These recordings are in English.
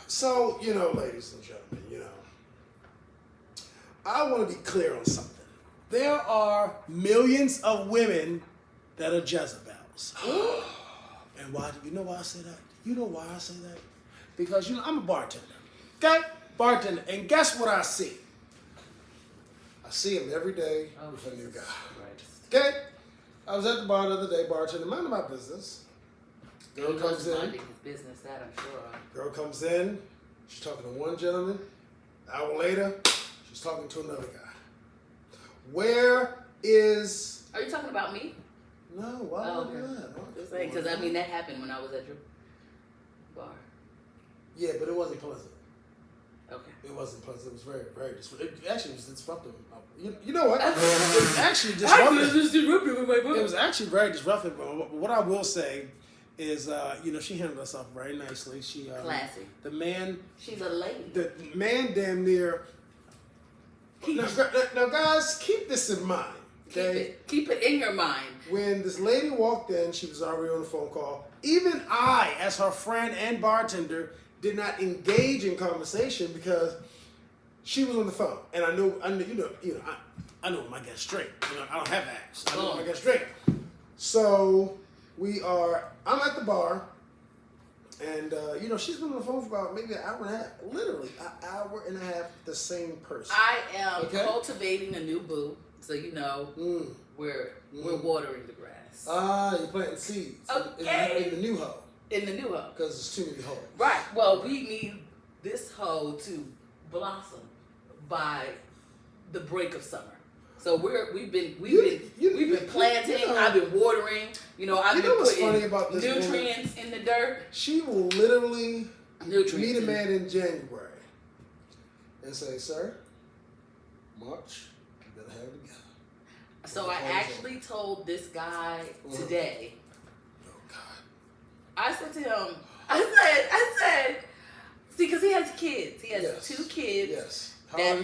So, ladies and gentlemen, I want to be clear on something. There are millions of women that are Jezebels. And why? You know why I say that? You know why I say that? Because, I'm a bartender. Okay? Bartender. And guess what I see? I see him every day with a new guy. Okay? I was at the bar the other day, bartending, minding my business. Girl comes in. Minding his business, that I'm sure. Girl comes in. She's talking to one gentleman. An hour later, she's talking to another guy. Where is... Are you talking about me? No, why would you not? Because, that happened when I was at your bar. Yeah, but it wasn't pleasant. Okay. It wasn't pleasant. It was very, very disruptive. It actually was disruptive. You know what? It was actually disruptive. It was actually very disruptive. But what I will say is, she handled herself very nicely. She classy. The man. She's a lady. The man damn near. Now, guys, keep this in mind. Okay? Keep it in your mind. When this lady walked in, she was already on the phone call. Even I, as her friend and bartender, did not engage in conversation because she was on the phone, and I know my guest straight. I don't have acts. I know my guest straight. So I'm at the bar, and she's been on the phone for about maybe an hour and a half. Literally an hour and a half. The same person. I am cultivating a new boo, so we're watering the grass. You're planting seeds. Okay. In the new hoe. In the new hoe. Because there's too many hoes. Right. Well, we need this hoe to blossom by the break of summer. So we've been planting. I've been watering. I've been putting nutrients in the dirt. She will literally meet a man in January and say, "Sir, March, you better have it together." So I actually told this guy today. I said to him, I said, see, because he has kids. He has 2 kids. Yes. They're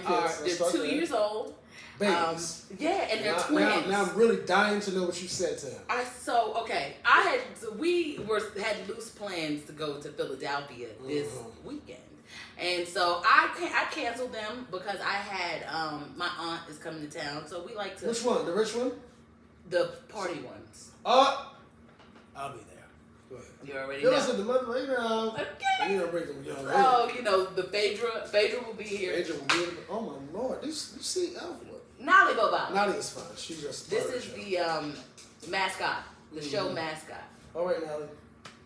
2 years old. Babies. And they're twins. Now I'm really dying to know what you said to him. We had loose plans to go to Philadelphia this weekend. And so I canceled them because I had, my aunt is coming to town. So we like to. Which one? The rich one? The party ones. I'll be there. You already know. Listen, the mother, okay. You don't bring them young ladies. Oh, the Phaedra will be here. Phaedra will be here. Oh my Lord, you see, Nolly Bobo. Nolly is fine. She's just. This is the mascot, the show mascot. All right, Nolly.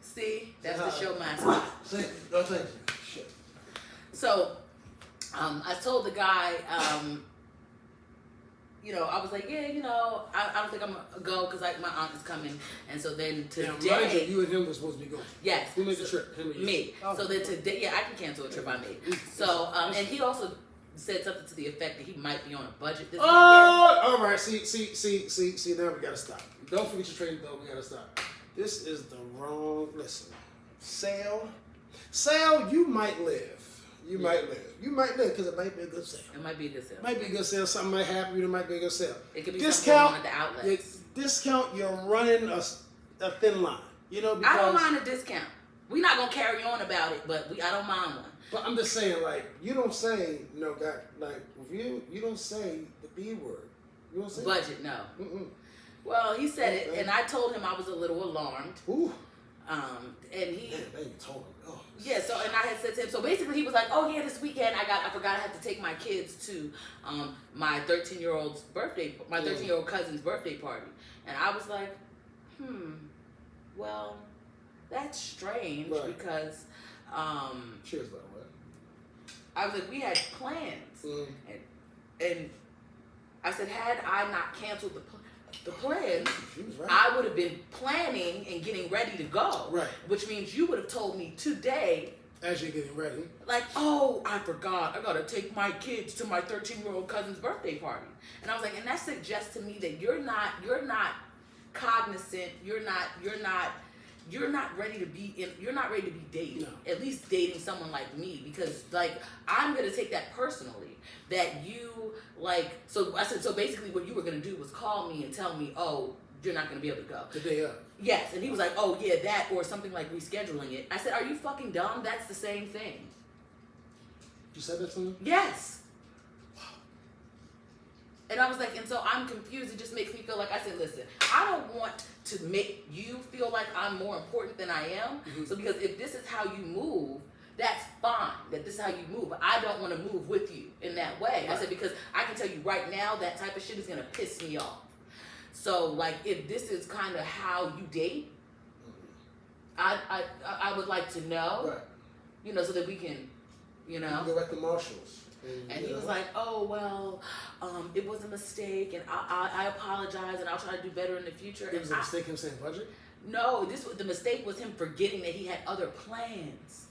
See, that's the show mascot. Thank you. Shit. So, I told the guy, I was like, I don't think I'm gonna go because my aunt is coming, and so then today, you and him were supposed to be going. Yes. Who made the trip? Him or you? Me. Oh. So then today, I can cancel a trip I made. So, and he also said something to the effect that he might be on a budget this weekend. All right. See. Now we gotta stop. Don't forget your trading though. We gotta stop. This is the wrong. Listen, sale. You might live. You might live because it might be a good sale. It might be a good sale. Might be a good sale. Something might happen. It might be a good sale. It could be discount at the outlets. Discount. You're running a thin line. Because I don't mind a discount. We're not gonna carry on about it, but I don't mind one. But I'm just saying, you don't say no, God, with you don't say the B word. You don't say budget. No. Mm-mm. Well, he said it, and I told him I was a little alarmed. Ooh. And he. Man, you told him. Oh. Yeah. So, and I had said to him. So basically, he was like, "Oh yeah, this weekend I forgot I had to take my kids to my 13-year-old's birthday, my 13-year-old cousin's birthday party," and I was like, well, that's strange because. Cheers, by the way. I was like, we had plans, and I said, had I not canceled the plans, right. I would have been planning and getting ready to go. Right. Which means you would have told me today. As you're getting ready. Like, oh, I forgot. I gotta take my kids to my 13-year-old cousin's birthday party. And I was like, and that suggests to me that you're not cognizant. You're not ready to be dating. No. At least dating someone like me, because I'm gonna take that personally. That you so I said, so basically what you were gonna do was call me and tell me, oh, you're not gonna be able to go. The day of. Yes, and he was like, oh yeah, that or something like rescheduling it. I said, are you fucking dumb? That's the same thing. You said that to him? Yes. And I was like, and so I'm confused. It just makes me feel like, I said, listen, I don't want to make you feel like I'm more important than I am. Mm-hmm. So because if this is how you move, that's fine, that this is how you move. But I don't want to move with you in that way. Right. I said, because I can tell you right now, that type of shit is going to piss me off. So, like, if this is kind of how you date, I would like to know, Right. you know, so that we can, you know. You go back to Marshalls. And he was like, oh, well, it was a mistake, and I apologize, and I'll try to do better in the future. It was a mistake him saying budget? No, the mistake was him forgetting that he had other plans.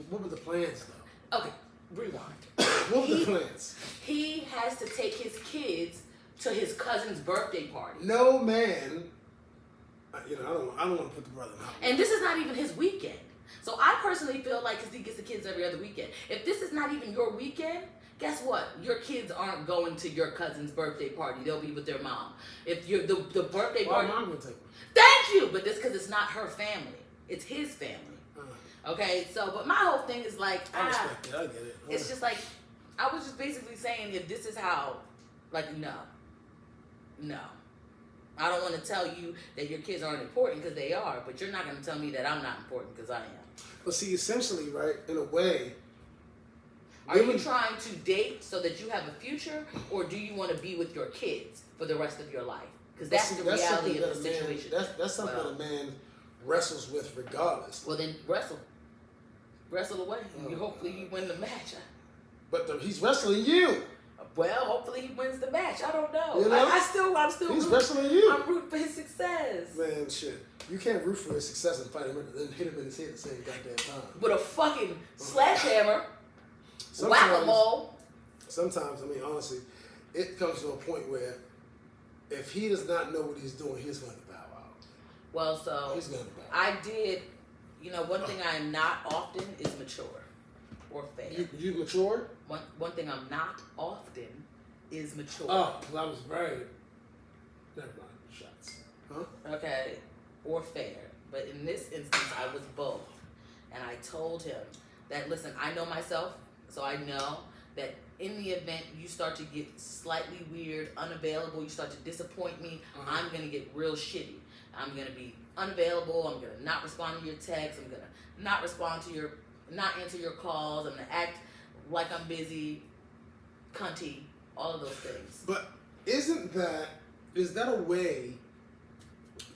What were the plans, though? Okay, rewind. What were the plans? He has to take his kids to his cousin's birthday party. No man, you know, I don't want to put the brother out. And this is not even his weekend. So I personally feel like, because he gets the kids every other weekend, if this is not even your weekend, guess what? Your kids aren't going to your cousin's birthday party. They'll be with their mom. If you're the birthday party, mom will take them. Thank you, but that's because it's not her family. It's his family. Okay, so, but my whole thing is like, I respect it. I get it. It's just like, I was just basically saying, if this is how, like, no. I don't want to tell you that your kids aren't important, because they are, but you're not going to tell me that I'm not important, because I am. But see, essentially, right, in a way, are you trying to date so that you have a future, or do you want to be with your kids for the rest of your life? Because that's the reality of the situation. That's something that a man wrestles with regardless. Well, then wrestle away. Hopefully you win the match. But he's wrestling you. Well, hopefully he wins the match. I don't know. You know? I'm still. He's wrestling you. I'm rooting for his success. Man, shit. You can't root for his success and fight him and then hit him in his head at the same goddamn time. With a fucking sledgehammer, whack-a-mole. Sometimes, I mean, honestly, it comes to a point where if he does not know what he's doing, he's going to bow out. Well, so he's going to bow out. I did. You know, one thing I am not often is mature or fair. You matured? One thing I'm not often is mature. Oh, well, I was very. Never mind. Shots. Huh? Okay, or fair. But in this instance, I was both. And I told him that, listen, I know myself, so I know that in the event you start to get slightly weird, unavailable, you start to disappoint me, I'm going to get real shitty. I'm going to be unavailable. I'm going to not respond to your texts. I'm going to not not answer your calls. I'm going to act like I'm busy, cunty, all of those things. But is that a way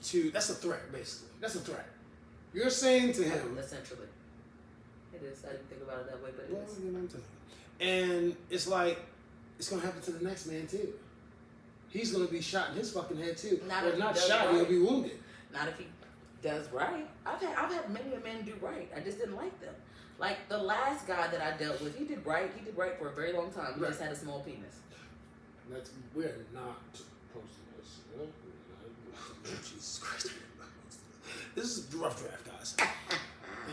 to, that's a threat, basically. That's a threat. You're saying to him. Essentially. It is. I didn't think about it that way, but it is. You know what I'm telling you. And it's like, it's going to happen to the next man, too. He's going to be shot in his fucking head, too. Not shot, he'll be wounded. Not if he does right. I've had many men do right. I just didn't like them. Like the last guy that I dealt with, he did right. He did right for a very long time. He just had a small penis. We're not posting this. Jesus Christ. This is a rough draft, guys.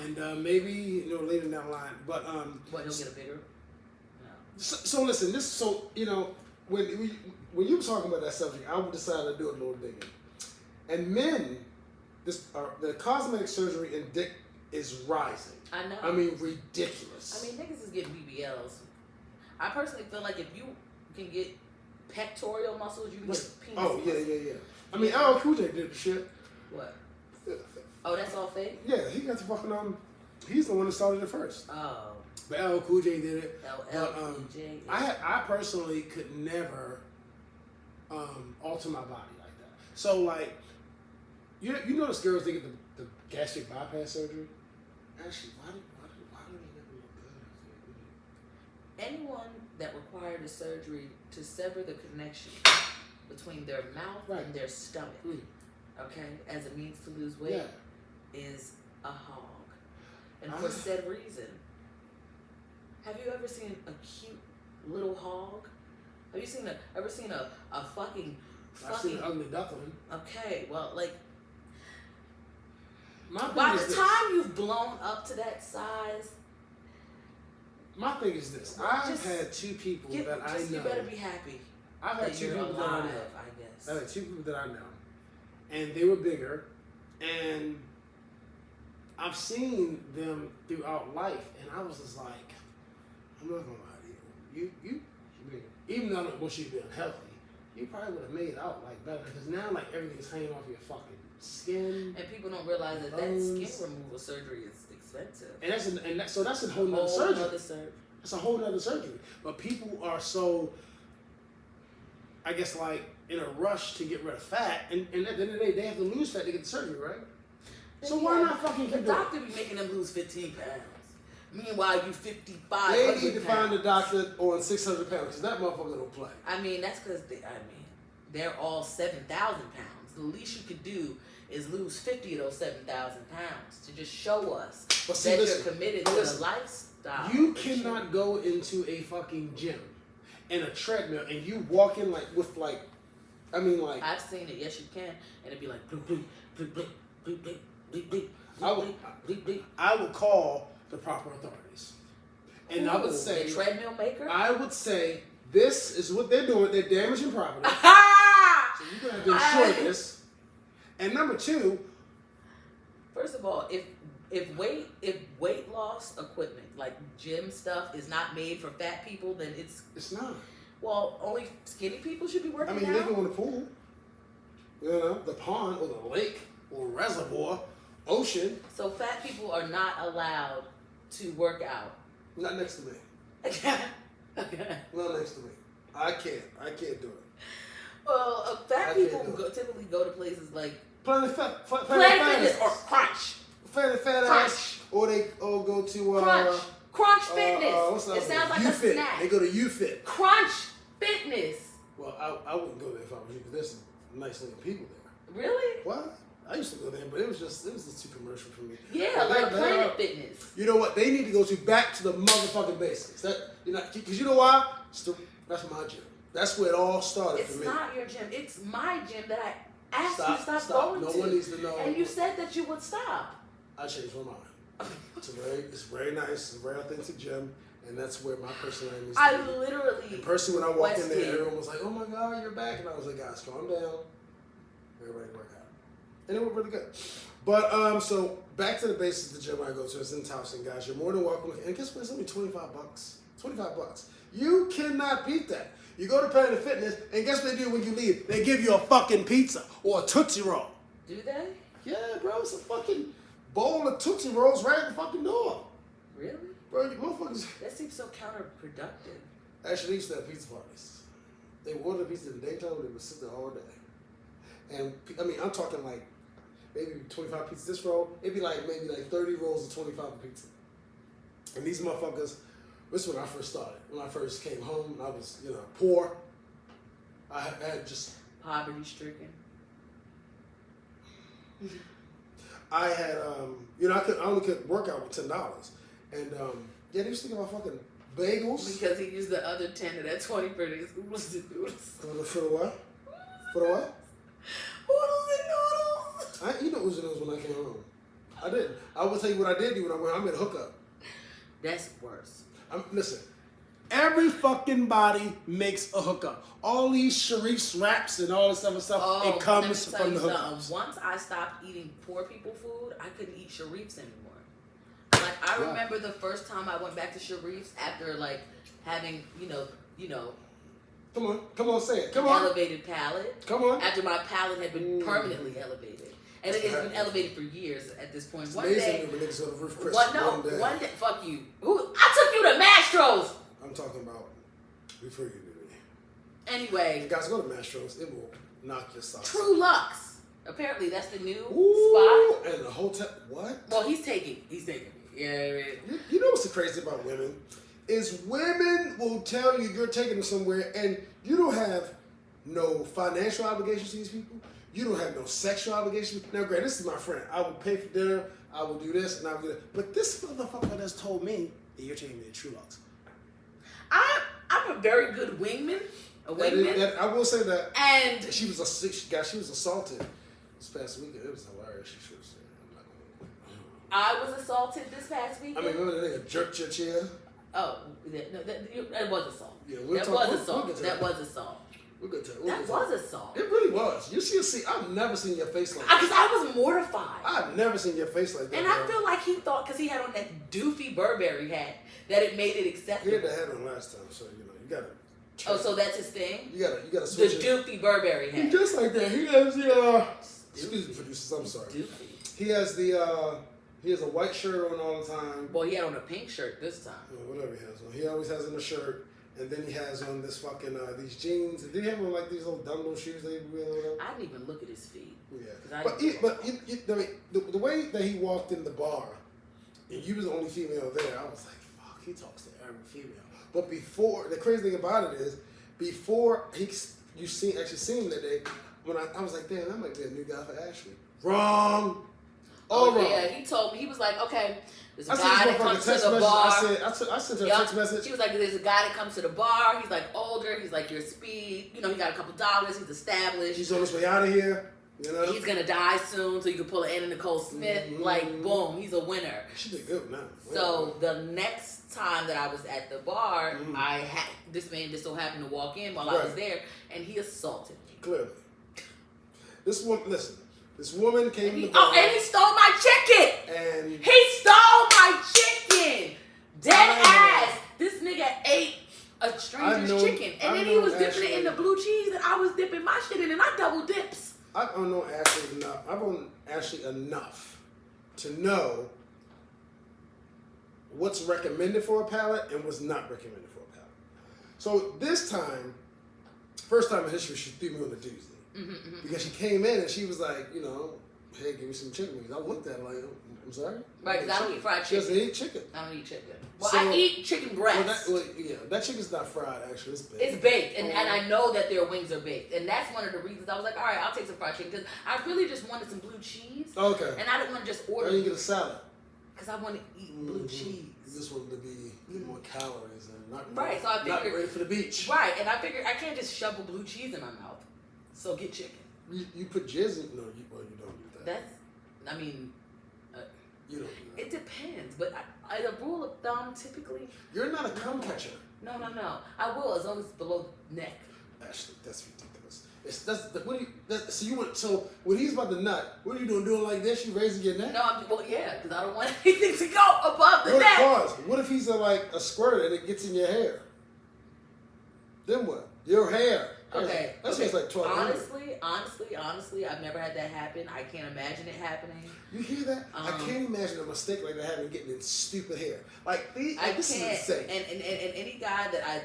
And maybe, later down the line. But what, he'll get a bigger? No. So listen, when you were talking about that subject, I decided to do it a little bigger. And men, the cosmetic surgery in dick is rising. I know. I mean, ridiculous. I mean, niggas is getting BBLs. I personally feel like if you can get pectoral muscles, you can get penis muscles. Yeah. I mean, LL Cool J did the shit. What? Oh, that's all fake? Yeah, he got the fucking, he's the one that started it first. Oh. But LL Cool J did it. LL Cool J. I personally could never alter my body like that. So, like, you notice girls, they get the gastric bypass surgery? Actually, why do they never look good? Anyone that required a surgery to sever the connection between their mouth and their stomach, okay, as a means to lose weight, is a hog. And for said reason, have you ever seen a cute little hog? Have you ever seen a fucking I've seen an ugly duckling. Okay, well, like, by the time you've blown up to that size, my thing is this. I've had two people that I know. You better be happy. I've had two people that I know. I guess. I've had two people that I know. And they were bigger. And I've seen them throughout life. And I was just like, I'm not gonna lie to you. I mean, even though when she's been healthy, you probably would have made out like better because now like everything's hanging off your fucking skin. And people don't realize that skin removal surgery is expensive. And that's a whole nother surgery. It's a whole nother surgery. But people are so, I guess, like in a rush to get rid of fat, and at the end of the day, they have to lose fat to get the surgery, right? So why not fucking keep the doctor be making them lose 15 pounds. Meanwhile, you 55. They need to find a doctor on 600 pounds because that motherfucker don't play. I mean, that's because they're all 7,000 pounds. The least you could do is lose 50 of those 7,000 pounds to just show us that you're committed to the lifestyle. You cannot go into a fucking gym and a treadmill and you walk in like with like, I mean like. I've seen it. Yes, you can, and it'd be like bleep bleep bleep bleep bleep bleep bleep bleep. I would call the proper authorities. And I would say... The treadmill maker? I would say this is what they're doing. They're damaging property. So you're going to have to insure this. And number two... First of all, if weight loss equipment, like gym stuff, is not made for fat people, then it's... It's not. Well, only skinny people should be working out. I mean, they go in the pool. You know, the pond or the lake or reservoir, ocean. So fat people are not allowed to work out. Not next to me. Okay. Not next to me. I can't do it. Well, fat people typically go to places like Planet Fitness or Crunch. Planet Fat Ass. Or they go to Crunch Fitness. It sounds like a U-Fit. snack. They go to U-Fit. Crunch Fitness. Well, I wouldn't go there if I was you because there's some nice looking people there. Really? What? I used to go there, but it was just too commercial for me. Yeah, like Planet Fitness. You know what? They need to go back to the motherfucking basics. Because you know why? That's my gym. That's where it all started for me. It's not your gym. It's my gym that I asked you to stop going to. No one needs to know. And you said that you would stop. I changed my mind. It's very nice. It's a very authentic gym, and that's where my personality is. I literally. In person, when I walked in there, everyone was like, "Oh my God, you're back!" And I was like, "Guys, calm down. Everybody work out." And it went really good. But so back to the basics of the gym I go to. It's in Towson, guys. You're more than welcome. And guess what? It's only $25. $25. You cannot beat that. You go to Planet Fitness, and guess what they do when you leave? They give you a fucking pizza or a Tootsie Roll. Do they? Yeah, bro. It's a fucking bowl of Tootsie Rolls right at the fucking door. Really? Bro, you motherfuckers. That seems so counterproductive. Actually, they used to have pizza parties. They would order pizza in the daytime, they would sit there all day. And I mean, I'm talking like maybe 25 pizzas this roll. It'd be like maybe like 30 rolls of 25 a pizza. And these motherfuckers, this is when I first started. When I first came home, I was, poor. I had just... Poverty stricken. I had, I only could work out with $10. And, they used to give my fucking bagels. Because he used the other 10 of that 20 for these oodles and noodles. For the what? For the what? Oodles and noodles. I didn't eat no oodles and noodles when I came home. I didn't. I will tell you what I did do when I went home. I made a hookup. That's worse. Listen, every fucking body makes a hookup. All these Sharif's wraps and all this other stuff, it comes from the hookups. Once I stopped eating poor people food, I couldn't eat Sharif's anymore. Like, I remember the first time I went back to Sharif's after, like, having, Come on, say it. Come on. Elevated palate. Come on. After my palate had been permanently elevated. And it's been elevated for years at this point. It's one amazing day, when niggas on the roof, Chris. one day, fuck you. I took you to Mastro's. I'm talking about before you do it. Anyway. You guys go to Mastro's, it will knock your socks. True Lux. Apparently that's the new spot. And the hotel, what? Well, he's taking me. Yeah. You know what's the crazy about women? Is women will tell you you're taking them somewhere and you don't have no financial obligations to these people. You don't have no sexual obligations. Now, great, this is my friend. I will pay for dinner. I will do this and I will do that. But this motherfucker has told me that you're taking me to True Lux. I'm a very good wingman. A wingman. I will say that. And she was assaulted this past weekend. It was hilarious. She should have said it. I was assaulted this past weekend. I mean, remember that nigga jerked your chair? Oh, that was assault. Yeah, That was assault. We're good to That was assault. It really was. You see, I've never seen your face like that. Because I was mortified. I've never seen your face like that. And I feel like he thought, because he had on that doofy Burberry hat, that it made it acceptable. He had the hat on last time, so you gotta. Oh, so that's his thing? You gotta switch the doofy Burberry hat. Just like that. He has the excuse me, producers. I'm sorry. Doofy. He has the he has a white shirt on all the time. Well, he had on a pink shirt this time. Whatever he has on. He always has on a shirt. And then he has on this fucking, these jeans. And then he have on like these little dumb little shoes they wear. I didn't even look at his feet. Yeah. I mean, the way that he walked in the bar, and you was the only female there, I was like, fuck, he talks to every female. But before, the crazy thing about it is, before you seen him that day, when I was like, damn, that might be a new guy for Ashley. Wrong. All wrong. Yeah, he told me, he was like, okay, there's a I guy that comes to the bar. I sent her a text message. She was like, there's a guy that comes to the bar. He's like older. He's like your speed. You know, he got a couple dollars. He's established. He's on his way out of here. You know? He's going to die soon, so you can pull an Anna Nicole Smith. Mm-hmm. Like, boom, he's a winner. She did good now. So the next time that I was at the bar, this man just so happened to walk in while I was there, and he assaulted me. Clearly. This woman came to the bar. Oh, and he stole my chicken! And he stole my chicken! Dead ass! This nigga ate a stranger's chicken. And then he was dipping it in the blue cheese, and I was dipping my shit in, and I double dips. I don't know Ashley enough. I've known Ashley enough to know what's recommended for a palate and what's not recommended for a palate. So this time, first time in history, she threw me on the doozy. Because she came in and she was like, you know, hey, give me some chicken wings. I looked at her like, I'm sorry? Right, because I don't eat fried chicken. She doesn't eat chicken. I don't eat chicken. Well, so, I eat chicken breast. That chicken's not fried, actually. It's baked. It's baked, and I know that their wings are baked. And that's one of the reasons I was like, all right, I'll take some fried chicken. Because I really just wanted some blue cheese. Okay. And I didn't want to just order. Why didn't you get a salad? Because I want to eat blue cheese. You just wanted to get more calories and not so I figured, not ready for the beach. Right, and I figured I can't just shovel blue cheese in my mouth. So get chicken. You put jizz in? No, you don't do that. You don't do that. It depends, but as a rule of thumb, typically. You're not a cum catcher. No. I will, as long as it's below the neck. Actually, that's ridiculous. So when he's about to nut, what are you doing like this? You raising your neck? No, because I don't want anything to go above the neck. Pause. What if he's a squirt and it gets in your hair? Then what? Your hair. Okay. That's just like 1200. Honestly, I've never had that happen. I can't imagine it happening. You hear that? I can't imagine a mistake like that happening, getting in stupid hair. This is insane. And any guy that I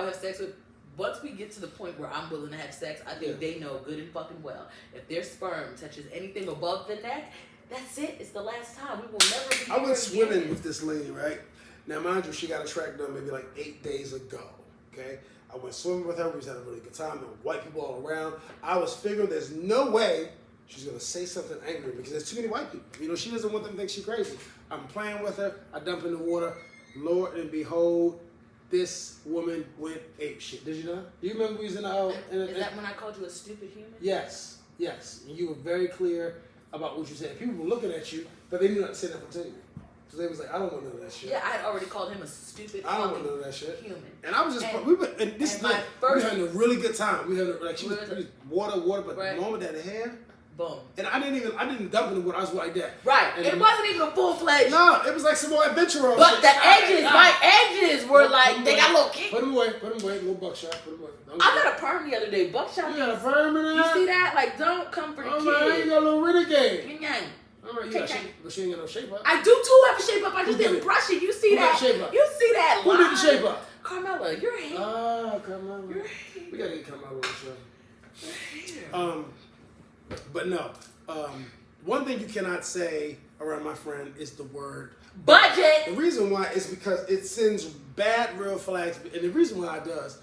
would have sex with, once we get to the point where I'm willing to have sex, I think they know good and fucking well. If their sperm touches anything above the neck, that's it. It's the last time. We will never be I went swimming with this lady, right? Now, mind you, she got a track done maybe like 8 days ago, okay? I went swimming with her. We was having a really good time. There were white people all around. I was figuring there's no way she's going to say something angry because there's too many white people. You know, she doesn't want them to think she's crazy. I'm playing with her. I dump in the water. Lord and behold, this woman went ape shit. Did you know? Do you remember we was in the Is that when I called you a stupid human? Yes. And you were very clear about what you said. People were looking at you, but they knew not to say that to you. So they was like, I don't want none of that shit. Yeah, I had already called him a stupid I don't want none of that shit. Human. And I was just, we were having a really good time. We had she was water, but the moment that hair, boom. And I didn't dump in the water. I was like that. Right. And it wasn't even a full-fledged. No, it was like some more adventure. But the edges, my edges were they got a little kick. Put them away, little buckshot. Put them away. I got a perm the other day. Buckshot. You got a perm in there? You see that? Like, don't come for the kid. Oh man, you got a little renegade. Yang. All right, but she ain't got no shape up. I do too have a shape up. I just didn't brush it. You see that? Shape up? You see that? Who did the shape up? Carmella, you're hating. Carmella. You're we gotta get Carmella on the show. But no. One thing you cannot say around my friend is the word budget. The reason why is because it sends bad real flags, and the reason why it does.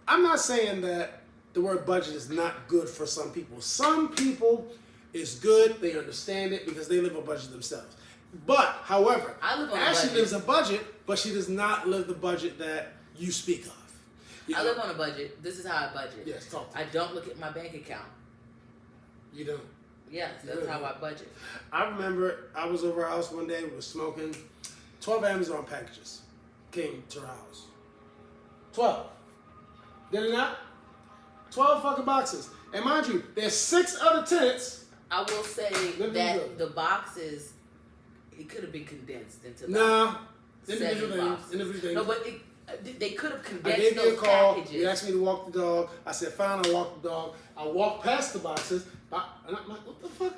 I'm not saying that the word budget is not good for some people. Some people. It's good. They understand it because they live a budget themselves. But, however, Ashley lives a budget, but she does not live the budget that you speak of. I live on a budget. This is how I budget. Yes, talk to me. I don't look at my bank account. You don't? Yes, that's how I budget. I remember I was over our house one day. We were smoking. 12 Amazon packages came to our house. 12. Did it not? 12 fucking boxes. And mind you, there's 6 other tenants. I will say that the boxes, it could have been condensed into Nah. 7 boxes. Individual things. No, but they could have I condensed gave you a those call. packages. You asked me to walk the dog. I said, fine, I'll walk the dog. I walked past the boxes. And I'm like, what the fuck?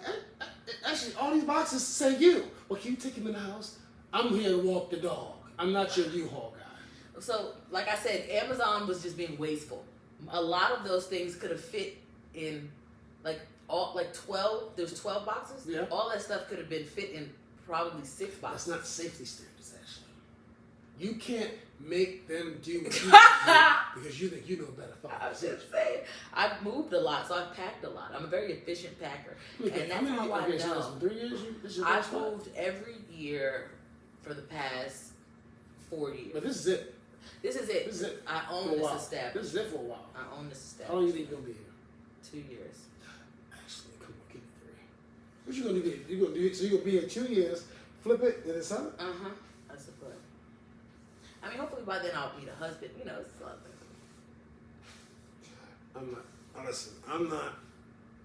Actually, all these boxes say you. Well, can you take him in the house? I'm here to walk the dog. I'm not your U-Haul guy. So, like I said, Amazon was just being wasteful. A lot of those things could have fit in, like 12. There's 12 boxes. Yeah. All that stuff could have been fit in probably 6 boxes. That's not safety standards, actually. You can't make them do what you do because you think you know better. I was just saying, I've moved a lot, so I've packed a lot. I'm a very efficient packer, and that's how I know. 3 years? I've moved every year for the past 4 years. But this is it. This is it. This is it. I own this establishment. This is it for a while. I own this How long establishment. you think you're gonna be here? 2 years. Actually, come on, give me 3. What you gonna do? You gonna do it? So you gonna be here 2 years, flip it, then it's up? That's the plan. I mean, hopefully by then I'll meet a husband. You know, it's something. I'm not. Listen, I'm not.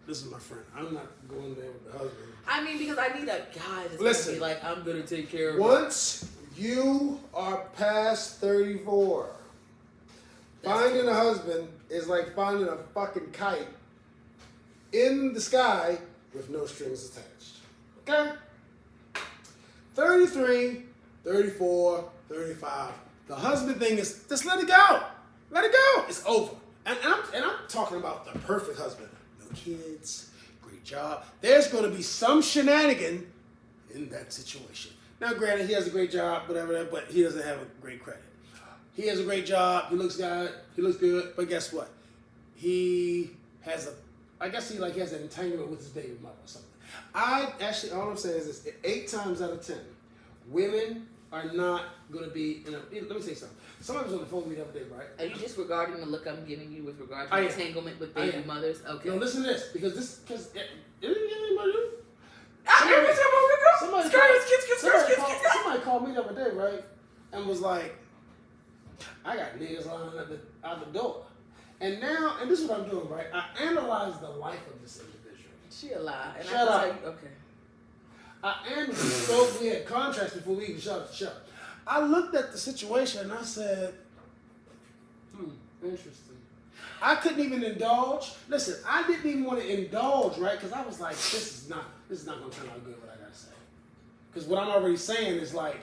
This is my friend. I'm not going there with the husband. I mean, because I need a guy that's Listen, gonna be like, I'm gonna take care of. Once you are past 34, finding a husband is like finding a fucking kite in the sky with no strings attached. Okay? 33, 34, 35. The husband thing is just let it go. Let it go. It's over. And I'm talking about the perfect husband. No kids, great job. There's going to be some shenanigan in that situation. Now, granted, he has a great job, whatever, but he doesn't have a great credit. He has a great job. He looks good. But guess what? He has I guess he has an entanglement with his baby mother or something. All I'm saying is this: 8 times out of 10, women are not going to be in a. Let me say something. Somebody was on the phone with me the other day, right? Are you disregarding the look I'm giving you with regard to entanglement with baby mothers? Okay. No, listen to this because anybody do? Somebody called me the other day, right? And was like, I got niggas lining up out the door. And this is what I'm doing, right? I analyze the life of this individual. She a lie. And Shut up. Tell you, okay. I analyzed, we had contracts before we even shut up the show. I looked at the situation and I said, interesting. I couldn't even indulge. Listen, I didn't even want to indulge, right? Because I was like, this is not going to turn out good, what I got to say. Because what I'm already saying is like,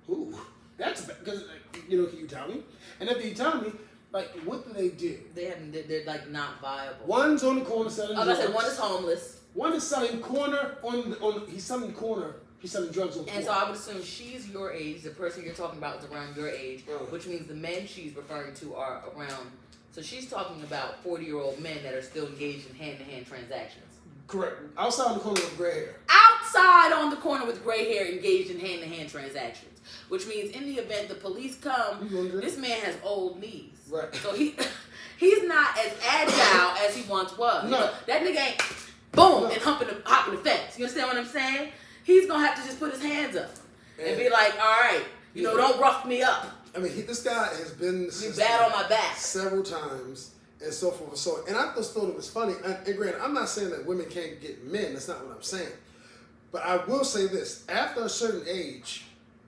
ooh, that's because, can you tell me? And if you tell me, like, what do? They're like not viable. One's on the corner selling drugs. I said one is homeless. One is selling he's selling drugs on the corner. And so I would assume she's your age, the person you're talking about is around your age, which means the men she's referring to are around. So she's talking about 40-year-old men that are still engaged in hand-to-hand transactions. Correct. Outside on the corner with gray hair. Outside on the corner with gray hair engaged in hand-to-hand transactions. Which means in the event the police come, this man has old knees. Right. So he's not as agile as he once was. No. That nigga ain't boom and hopping the fence. You understand what I'm saying? He's gonna have to just put his hands up and be like, all right, don't rough me up. I mean, this guy has been bad on my back several times and so forth and so on. And I just thought it was funny. And granted, I'm not saying that women can't get men. That's not what I'm saying. But I will say this: after a certain age,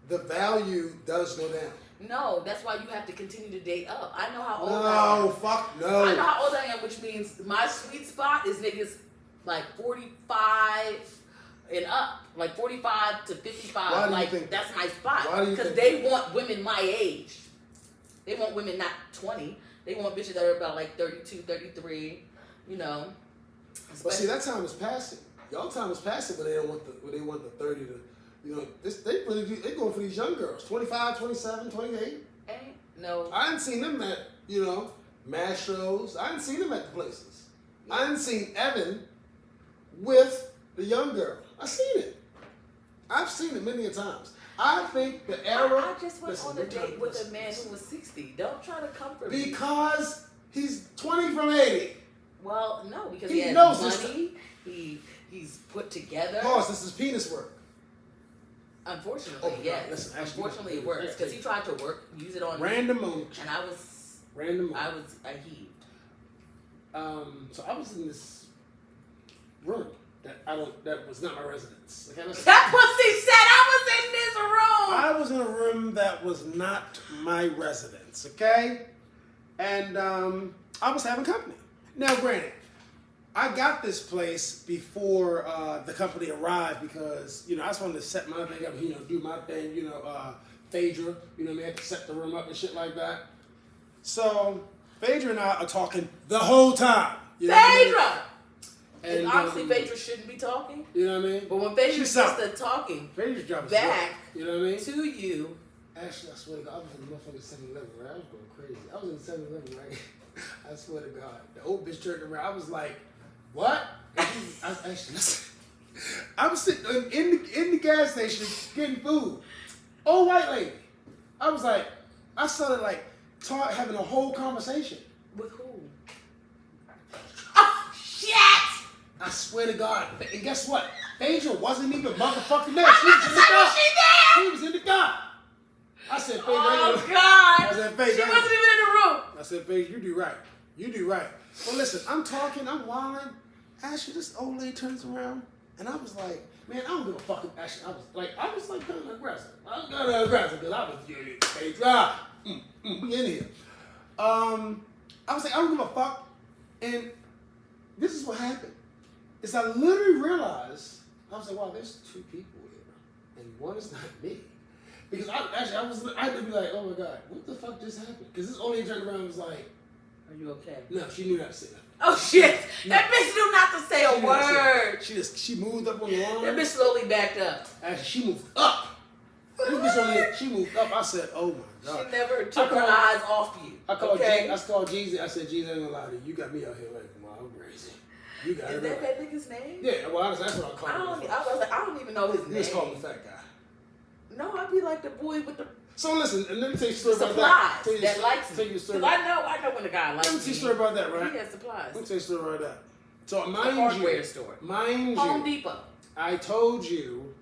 the value does go down. No, that's why you have to continue to date up. I know how old I am. No, fuck no. I know how old I am, which means my sweet spot is niggas like 45 and up, like 45 to 55. Why do you like think that's my spot. Why do you Because think they want women my age. They want women not 20. They want bitches that are about like 32, 33. But see, that time is passing. Y'all time is passing, but they want the 30 to. They really do. They going for these young girls, 25, 27, 28. No. I hadn't seen them at mass shows. I hadn't seen them at the places. I hadn't seen Evan with the young girl. I've seen it. I've seen it many a times. I think the era. I just went on a date with a man who was 60. Don't try to comfort me. Because he's 20 from 80. Well, no, because He he has knows money. He's put together. Pause. This is penis work. Unfortunately, yes. Listen, Unfortunately, it works because he tried to use it on random me, moment. and I was Random moment. I heaved. So I was in this room that was not my residence. Okay? That pussy said I was in this room. I was in a room that was not my residence, okay? And I was having company. Now, granted, I got this place before the company arrived because, I just wanted to set my thing up, do my thing, Phaedra, I had to set the room up and shit like that. So, Phaedra and I are talking the whole time. Phaedra! And obviously, Phaedra shouldn't be talking. You know what I mean? But when Phaedra started talking back you know what I mean? to you. Actually, I swear to God, I was in the motherfucking 7-Eleven, right? I was going crazy. I was in the 7-Eleven, right? I swear to God. The old bitch turned around. I was like, what? I was sitting in the gas station getting food. Old white lady. I was like, I started like having a whole conversation. With who? Oh, shit! I swear to God. And guess what? Phaedra wasn't even motherfucking there. She was in the car. She was in the car. I said, Phaedra. Oh, God. I said, Phaedra. She wasn't even in the room. I said, Phaedra, you do right. You do right. Well, listen, I'm talking, I'm wilding. Actually, this old lady turns around, and I was like, man, I don't give a fuck. Actually, I was like kind of aggressive. I was kind of aggressive because I was, Phaedra, we in here. I was like, I don't give a fuck. And this is what happened. Is I literally realized, I was like, wow, there's two people here, and one is not me. Because I had to be like, oh my God, what the fuck just happened? Because this old lady turned around and was like, are you okay? No, she knew not to say that. Oh shit! No. That bitch knew not to say a word. She moved up on the lawn. That bitch slowly backed up. Actually, she moved up. She moved up. I said, oh my God. She never took her eyes off you. I called Jeezy. I said, Jeezy, I ain't gonna lie to you. You got me out here like, wow, I'm crazy. You got it. Is that nigga's name? Yeah, well, that's what I called him. I don't even know his name. You just called him the fat guy. No, I'd be like the boy with the... So listen, and let me tell you a story about that. That likes me. Because I know when the guy likes me. Let me tell you a story about that, right? He has supplies. Let me tell you a story about that. So hardware store. Home Depot. I told you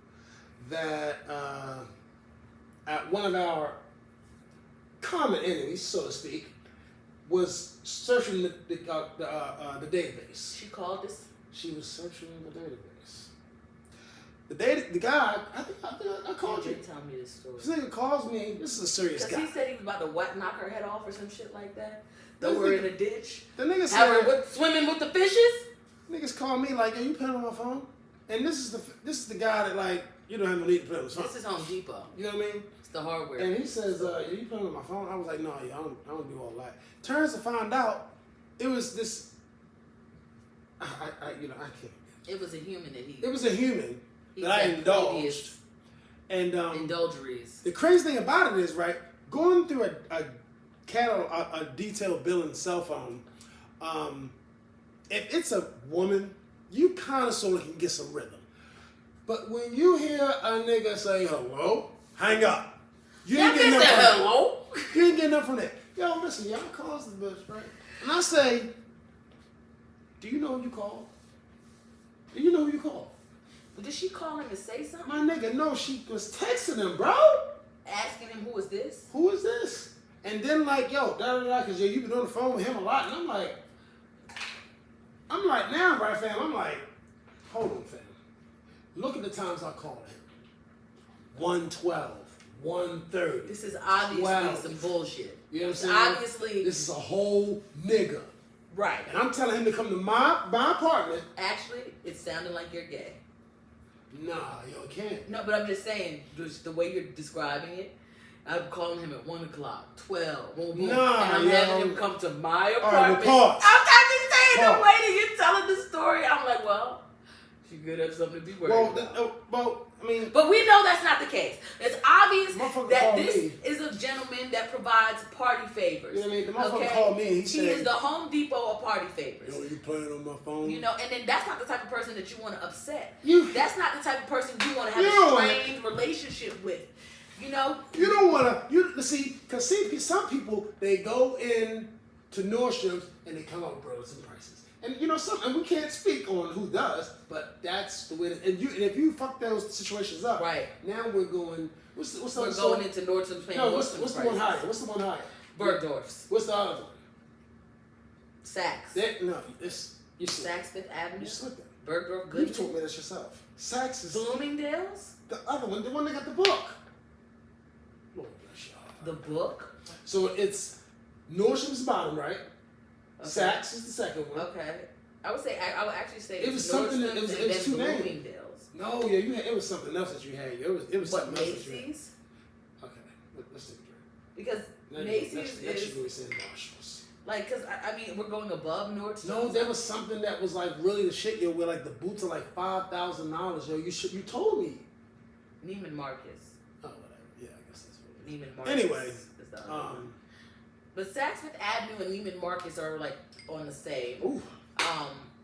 that at one of our common enemies, so to speak, was searching the database. She called this? She was searching the database. The guy, I think I called you. Tell me this story. This nigga calls me. This is a serious guy. Because he said he was about to knock her head off or some shit like that. Throw her in a ditch. The nigga said, swimming with the fishes. Niggas call me like, yo, you playing on my phone? And this is the guy that like, you don't have no need to play on his phone. This is Home Depot. You know what I mean? It's the hardware. And he says, you playing on my phone? I was like, no, yeah, I don't do all that. Turns to find out, it was this. I can't. It was a human that he. It was a human that I indulged. And indulgeries. The crazy thing about it is, right, going through a detailed billing cell phone, if it's a woman, you kind of sort of can get some rhythm. But when you hear a nigga say hello, hang up. You ain't getting nothing from that. Hello? You ain't getting nothing from that. Yo, listen, y'all calls the bitch, right? And I say, do you know who you called? Do you know who you called? Did she call him to say something? My nigga, no, she was texting him, bro. Asking him, who is this? Who is this? And then like, yo, because you've been on the phone with him a lot. And I'm like, now, right, fam? I'm like, hold on, fam. Look at the times I called him. 1:12, 1:30. This is obviously some bullshit. You know what I'm saying? Obviously. This is a whole nigga. Right. And I'm telling him to come to my apartment. Actually, it sounded like you're gay. Nah, yo, can't. No, but I'm just saying, just the way you're describing it, I'm calling him at 1 o'clock, 12, boom, boom, nah, and I'm having him come to my apartment. All right, well, I'm just saying the way that you're telling the story. I'm like, well, she could have something to be worried about. I mean, but we know that's not the case. It's obvious that this me. is a gentleman that provides party favors. You know what I mean? The motherfucker called me and he said, he is the Home Depot of party favors. Yo, you playing on my phone? You know, and then that's not the type of person that you want to upset. That's not the type of person you want to have a strained relationship with. You know? You don't want to, because some people, they go in to Nordstrom's and they come out with brothers and prices. And you know, and we can't speak on who does, but that's the way. And if you fuck those situations up, right? Now we're going. What's we're going into Nordstrom's paying. No, what's the one higher? What's the one higher? Bergdorf's. What's the other one? Saks. No, it's you Saks Fifth Avenue. You slipping. Bergdorf You Goodman. told me this yourself. Saks is Bloomingdale's. the other one, the one that got the book. Lord bless y'all. The book. So it's Nordstrom's the bottom, right? Okay. Saks is the second one. Okay. I would actually say It was something that- Nordstrom's it was and two then names. Bloomingdale's. No, yeah, it was something else that you had. It was What, something else that you had. Macy's? Okay, let's take a drink. Because Macy's Next is you really saying Marshalls. like, cause I mean, we're going above Nordstrom's. No, there was something that was like really the shit, yo. Where like the boots are like $5,000, yo. You told me. Neiman Marcus. Oh, whatever. Yeah, I guess that's what it is. Neiman Marcus. Anyway, is the other one. But Saks Fifth Avenue and Neiman Marcus are like on the same. Ooh.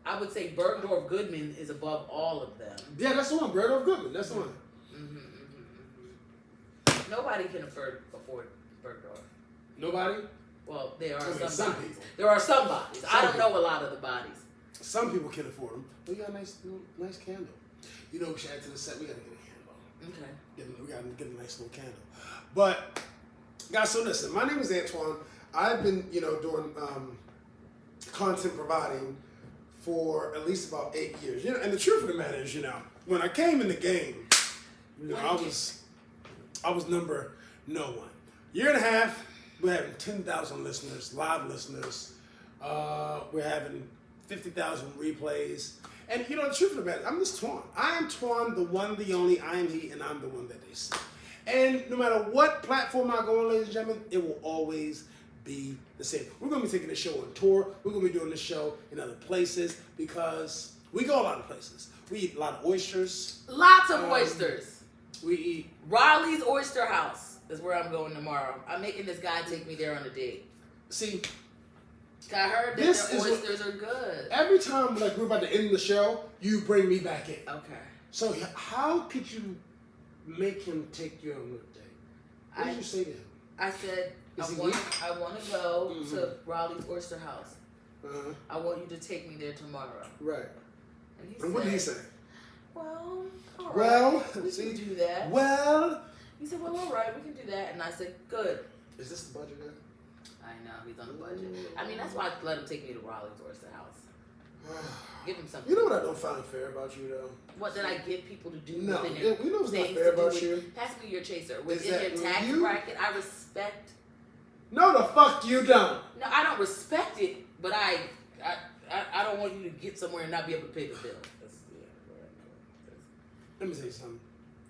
I would say Bergdorf Goodman is above all of them. Yeah, that's the one. Bergdorf Goodman. That's the one. Nobody can afford Bergdorf. Nobody. Well, there are I mean, some some bodies. people. There are some bodies. I don't people. know a lot of the bodies. Some people can afford them. We got a nice candle. You know, we should add to the set. We gotta get a candle. Okay. We gotta get a nice little candle. But guys, so listen. My name is Antoine. I've been, doing content providing for at least about 8 years. And the truth of the matter is, when I came in the game, I was number no one. Year and a half, we're having 10,000 listeners, live listeners. We're having 50,000 replays. And the truth of the matter, I'm just Twan. I am Twan, the one, the only, I am he, and I'm the one that they see. And no matter what platform I go on, ladies and gentlemen, it will always be the same. We're going to be taking the show on tour. We're going to be doing the show in other places because we go a lot of places. We eat a lot of oysters. Lots of oysters. We eat Raleigh's Oyster House is where I'm going tomorrow. I'm making this guy take me there on a date. See, I heard that their oysters are good. Every time we're about to end the show, you bring me back in. Okay. So how could you make him take you on a date? What did you say to him? I said, I want to go to Raleigh's Oyster House. Uh-huh. I want you to take me there tomorrow. Right. And what did he say? Well, all right. Well, we can do that. Well. He said, well, all right, we can do that. And I said, good. Is this the budget then? I know, he's on a budget. I mean, that's why I let him take me to Raleigh's Oyster House. Give him something. You know what I don't find fair about you, though? What did I give people to do? No, within their we know it's not things fair to do about with- you. Pass me your chaser. Is Within that their tax you? bracket, I respect. No, the fuck you don't. No, I don't respect it, but I don't want you to get somewhere and not be able to pay the bill. Let me say something.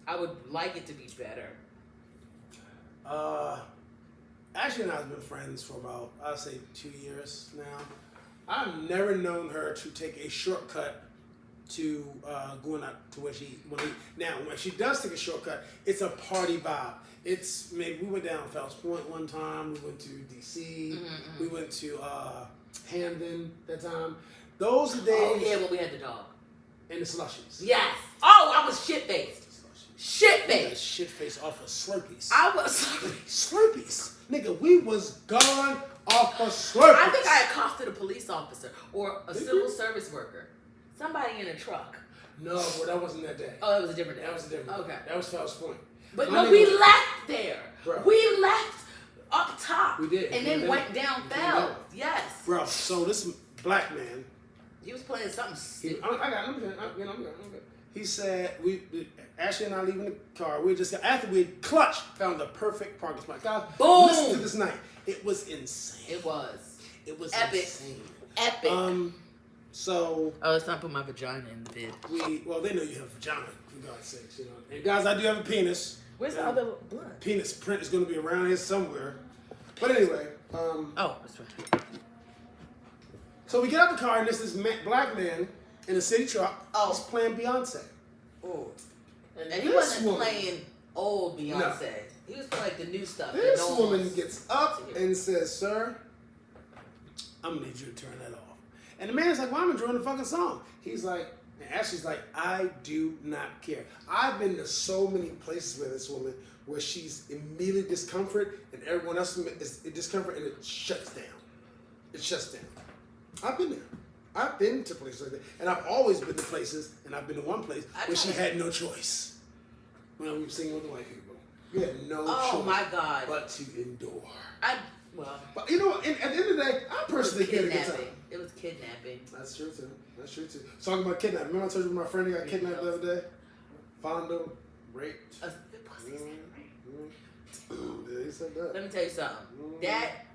I would like it to be better. Ashley and I have been friends for about, I'd say, 2 years now. I've never known her to take a shortcut to going out to where now when she does take a shortcut, it's a party vibe. It's maybe we went down Fells Point one time, we went to DC, we went to Hamden that time. Those are days. Oh yeah, when we had the dog. And the slushies. Yes. Oh, I was shit faced. Shit faced. Shit face off of Slurpees. I was. Slurpees. Nigga, we was gone off of Slurpees. I think I accosted a police officer or a civil service worker. Somebody in a truck. No, but that wasn't that day. Oh, that was a different day. That was a different day. Okay. That was Fells Point. But My no, nigga we was- left there. Bro. We left up top. We did. And We then did. went down We Fells. did. Yes. Bro, so this black man, He was playing something stupid. I'm good. He said, Ashley and I leaving the car, after we clutched, found the perfect parking spot. Guys, Boom! listen to this night. It was insane. It was. It was Epic. insane. Epic. So Oh, let's not put my vagina in the bed. they know you have a vagina, for God's sakes, And guys, I do have a penis. Where's the other blood? Penis print is going to be around here somewhere. But anyway, Oh, that's right. so we get out the car and there's this black man in a city truck. Oh. He's playing Beyonce. Oh. And he this wasn't woman- playing old Beyonce. He was playing like the new stuff. This that no woman one's- gets up and says, "Sir, I'm gonna need you to turn that off." And the man's like, "Well, I'm enjoying the fucking song." He's like, and Ashley's like, "I do not care." I've been to so many places with this woman where she's immediately discomfort and everyone else is discomfort and it shuts down. It shuts down. I've been there. I've been to places like that. And I've always been to places, and I've been to one place where she had no choice. When we were singing with the white people. You had no choice Oh my God. but to endure. Well, but you know, at the end of the day, I personally get a good time. It was kidnapping. That's true too. That's true too. Talking about kidnapping. Remember I told you my friend got kidnapped the other day? Found him, raped. Yeah, he said that. Let me tell you something. That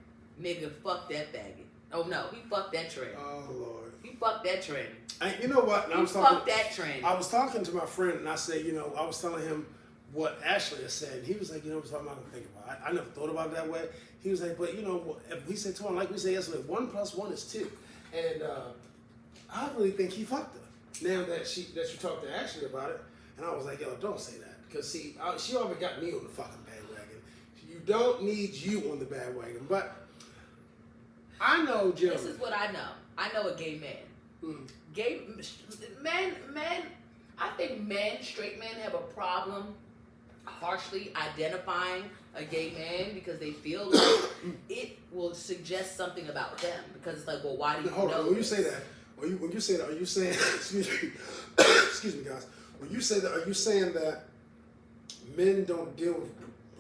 nigga fucked that faggot. Oh no, he fucked that train. Oh Lord. He fucked that train. And you know what? He fucked that train. I was talking to my friend and I said, you know, I was telling him what Ashley had said. He was like, you know, I'm not gonna think about it. I never thought about it that way. He was like, but you know, if we said to him, like we said yesterday, 1 + 1 is 2. And I really think he fucked her. Now that you talked to Ashley about it, and I was like, yo, don't say that. Because see, she already got me on the fucking bandwagon. You don't need you on the bandwagon. But I know, Jim. This is what I know. I know a gay man. Gay men, I think straight men have a problem harshly identifying a gay man because they feel like it will suggest something about them. Because it's like, well, why do you Hold know on, when this? you say that, when you say that, are you saying, excuse me, excuse me, guys. When you say that, are you saying that men don't deal with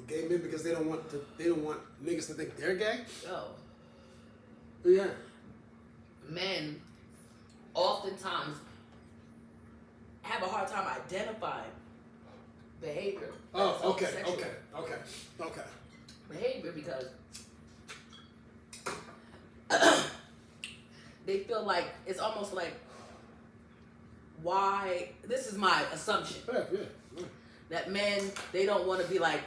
gay men because they don't want niggas to think they're gay? Oh. Yeah. Men oftentimes have a hard time identifying behavior. Oh, that's okay, homosexual okay. behavior because they feel like it's almost like why. This is my assumption Yeah. that men, they don't want to be like,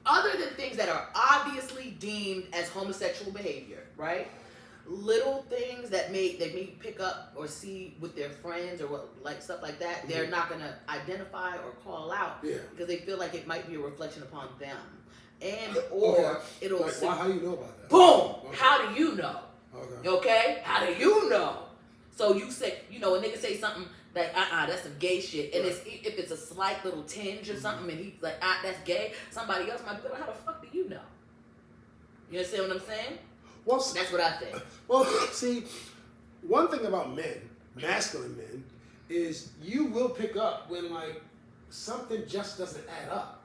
other than things that are obviously deemed as homosexual behavior, right? Little things that they may pick up or see with their friends or what, like stuff like that, they're not gonna identify or call out because they feel like it might be a reflection upon them, and or it'll. Like, how do you know about that? Boom! Okay. How do you know? Okay. Okay? How do you know? So you say, you know, a nigga say something like, that's some gay shit, and if it's a slight little tinge or something, and he's like, that's gay, somebody else might be like, how the fuck do you know? You understand what I'm saying? Well, that's what I think. Well, see, one thing about men, masculine men, is you will pick up when like something just doesn't add up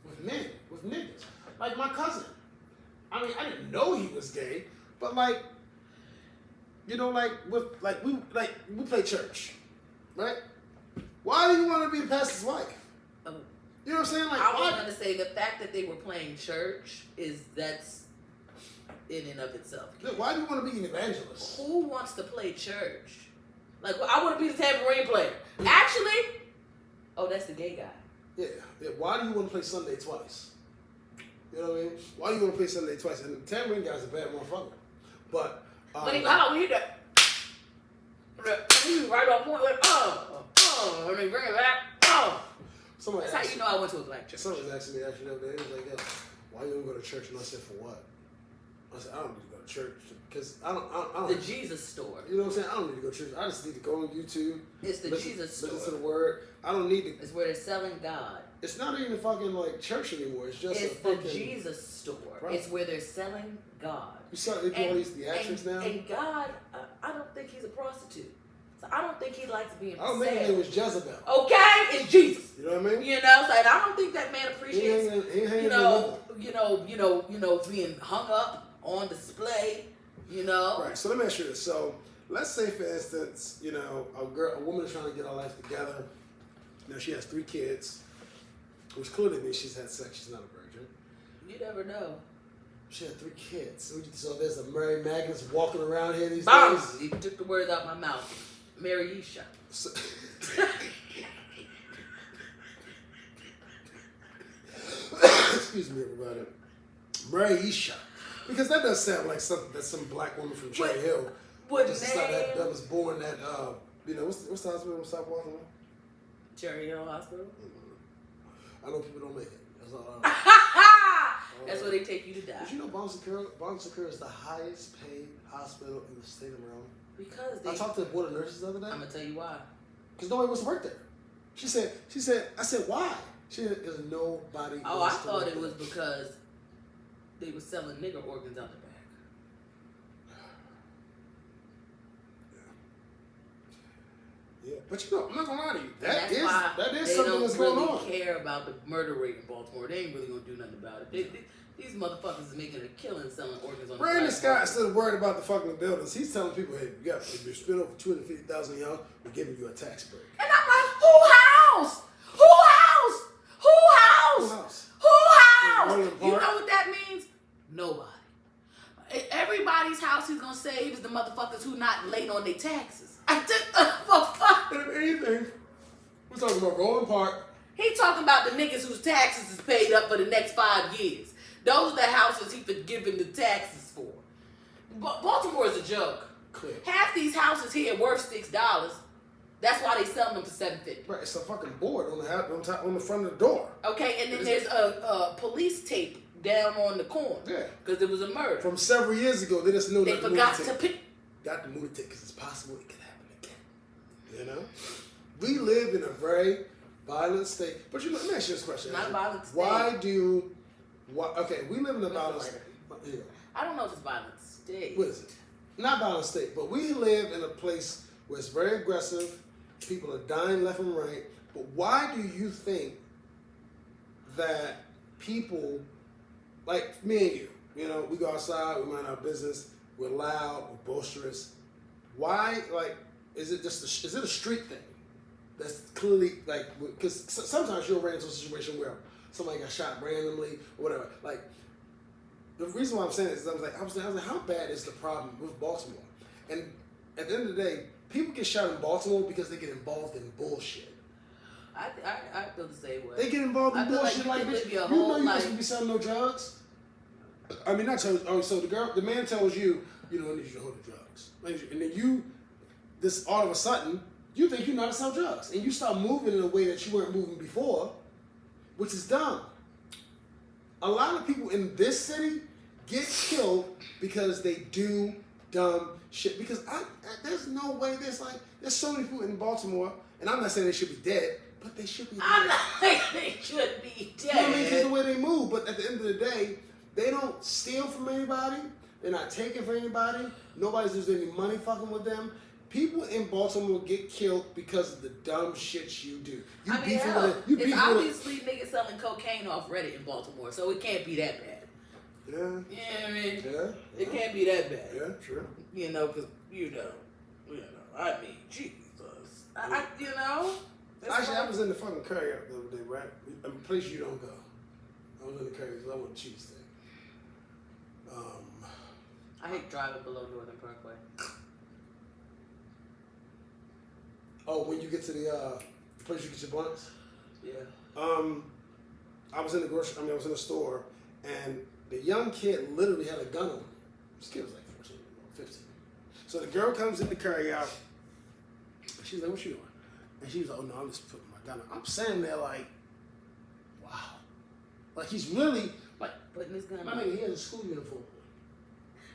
with men, with niggas. Like my cousin. I mean, I didn't know he was gay, but like, you know, we play church, right? Why do you want to be the pastor's wife? You know what I'm saying? Like, I was gonna say the fact that they were playing church that's in and of itself. Look, why do you want to be an evangelist? Who wants to play church? Like, I want to be the tambourine player. Actually, that's the gay guy. Yeah. Why do you want to play Sunday twice? You know what I mean? Why do you want to play Sunday twice? And the tambourine guy's a bad motherfucker. But when he hit that, right on point, like, and they bring it back, That's how you know I went to a black church. Someone was asking me the other day, he was like, yo, why you don't go to church? And I said, for what? I said, I don't need to go to church because I don't. The Jesus store. You know what I'm saying? I don't need to go to church. I just need to go on YouTube. It's the Jesus store. Listen to the word. I don't need to. It's where they're selling God. It's not even fucking like church anymore. It's just the Jesus store. Right. It's where they're selling God. You saw they do all these theatrics now. And God, I don't think he's a prostitute. So I don't think he likes being for I don't think it was Jezebel. Okay, it's Jesus. You know what I mean? You know, so I don't think that man appreciates being hung up on display, you know. Right. So let me ask you this. So let's say, for instance, you know, a woman is trying to get her life together. Now she has 3 kids, which clearly means she's had sex. She's not a virgin. You never know. She had 3 kids. So there's a Mary Magnus walking around here these days. You took the words out of my mouth. Mary Isha. So, excuse me, everybody. Mary Isha. Because that does sound like something that some black woman from Cherry Hill that was born at, what's the hospital in South Baltimore? Cherry Hill Hospital? Mm-hmm. I know people don't make it. That's all I know. That's where they take you to die. Did you know Bon-Secours is the highest paid hospital in the state of Maryland? Because I talked to the board of nurses the other day. I'm going to tell you why. Because nobody wants to work there. She said, I said, why? She said, because nobody I wants to thought work it was there. because they were selling nigger organs out the back. Yeah, but you know, I'm not gonna lie to you. That is something that's going on. They don't really care about the murder rate in Baltimore. They ain't really gonna do nothing about it. These motherfuckers is making a killing selling organs on Brandon the Scott, instead of worried about the fucking buildings, he's telling people, hey, if you spend over $250,000 y'all, we're giving you a tax break. And I'm like, who house? Who house? Who house? Who house? Who house? Roland You know Park? what that means? Nobody. Everybody's house he's gonna save is the motherfuckers who not late on their taxes. I just, fuck. And if anything, we're talking about Roland Park. He talking about the niggas whose taxes is paid up for the next 5 years. Those are the houses he forgiving the taxes for. Baltimore is a joke. Clear. Half these houses here are worth $6. That's why they selling them for $7.50. Right, it's a fucking board on the front of the door. Okay, and then there's a police tape down on the corner. Yeah. Because there was a murder. From several years ago, they just know They that the forgot movie to pick. got to move the ticket because it's possible it could happen again. You know, we live in a very violent state. But let me ask you this question: Not a violent state. Okay, we live in a violent state. Yeah. I don't know if it's violent state. What is it? Not violent state, but we live in a place where it's very aggressive. People are dying left and right. But why do you think that people like me and you know, we go outside, we mind our business, we're loud, we're boisterous. Why, is it a street thing? That's clearly, because sometimes you'll run into a situation where somebody got shot randomly or whatever. Like, the reason why I'm saying this is I was like, how bad is the problem with Baltimore? And at the end of the day, people get shot in Baltimore because they get involved in bullshit. I feel the same way. They get involved in bullshit like bitch, you you know you're not supposed to be selling no drugs. I mean, not tell. Oh, so the man tells you, I need you to hold the drugs, and then all of a sudden, you think you know how to sell drugs, and you start moving in a way that you weren't moving before, which is dumb. A lot of people in this city get killed because they do dumb shit. Because there's no way there's so many people in Baltimore, and I'm not saying they should be dead, but they should be dead. I'm not saying they should be dead. You know what I mean? Because the way they move, but at the end of the day, they don't steal from anybody. They're not taking from anybody. Nobody's losing any money fucking with them. People in Baltimore get killed because of the dumb shit you do. It's obviously niggas selling cocaine off Reddit in Baltimore, so it can't be that bad. Yeah. You know what I mean? Yeah. It can't be that bad. Yeah, sure. Because, I mean, Jesus. Actually, I was in the fucking curry the other day, right? A place you don't go. I was in the curry because I want a cheese steak. I hate driving below Northern Parkway. Oh, when you get to the place you get your blunts? Yeah. I was in the store, and the young kid literally had a gun on him. This kid was like 14 or 15. So the girl comes in the carry out. She's like, what you doing? And she was like, oh no, I'm just putting my gun on. I'm standing there like, wow. Like he's really, putting his gun my on. nigga, he has a school uniform.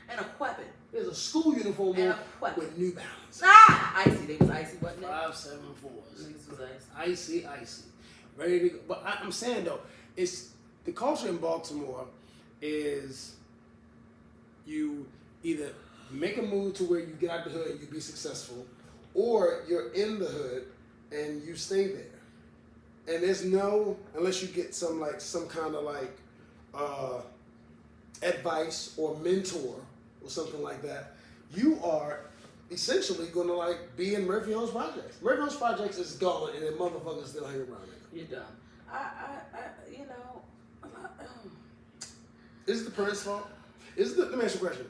And a weapon. He has a school uniform And on a weapon. with New Balance. Icy. They was icy, wasn't it? 574s. Niggas was icy. Icy. Ready to go. But I'm saying though, it's the culture in Baltimore is you either make a move to where you get out the hood and you be successful, or you're in the hood and you stay there. And there's no, unless you get some kind of advice or mentor or something like that, you are essentially going to be in Murphy Homes Projects. Murphy Homes Projects is gone and then motherfuckers still hang around there. You're done. Is it the parents' fault? Let me ask you a question.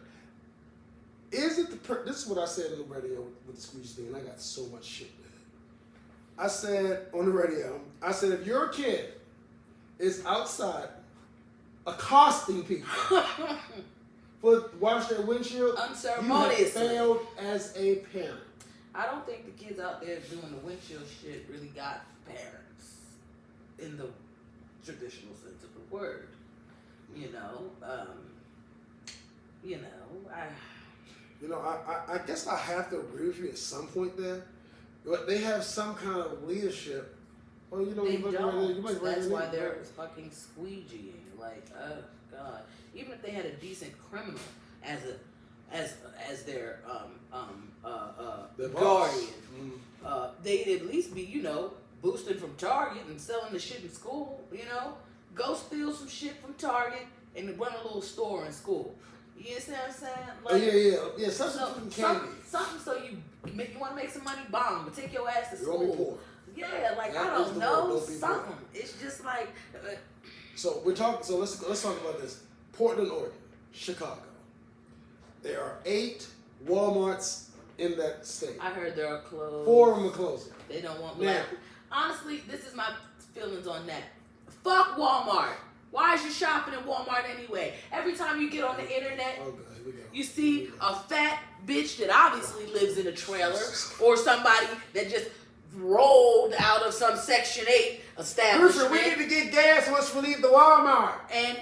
Is it this is what I said on the radio with the squeeze thing, and I got so much shit with it. I said on the radio, if your kid is outside accosting people for wash their windshield, unceremoniously, you have failed as a parent. I don't think the kids out there doing the windshield shit really got parents in the traditional sense of the word. I guess I have to agree with you at some point there, but they have some kind of leadership. Well, they don't. That's why they're fucking squeegeeing. Oh God! Even if they had a decent criminal as their guardian, they'd at least be boosted from Target and selling the shit in school. Go steal some shit from Target, and run a little store in school. You understand what I'm saying? Like, yeah. Substituting candy. Something so you want to make some money, bomb, but take your ass to school. You're gonna be poor. Yeah, like that I don't know something. Poor. It's just like. So we're talking. So let's talk about this. Portland, Oregon, Chicago. There are 8 Walmarts in that state. I heard there are closed. 4 of them are closing. They don't want black. Now, honestly, this is my feelings on that. Fuck Walmart. Why is you shopping at Walmart anyway? Every time you get on the internet, here we go. you see a fat bitch that obviously lives in a trailer, or somebody that just rolled out of some Section 8 establishment. We need to get gas once we leave the Walmart. And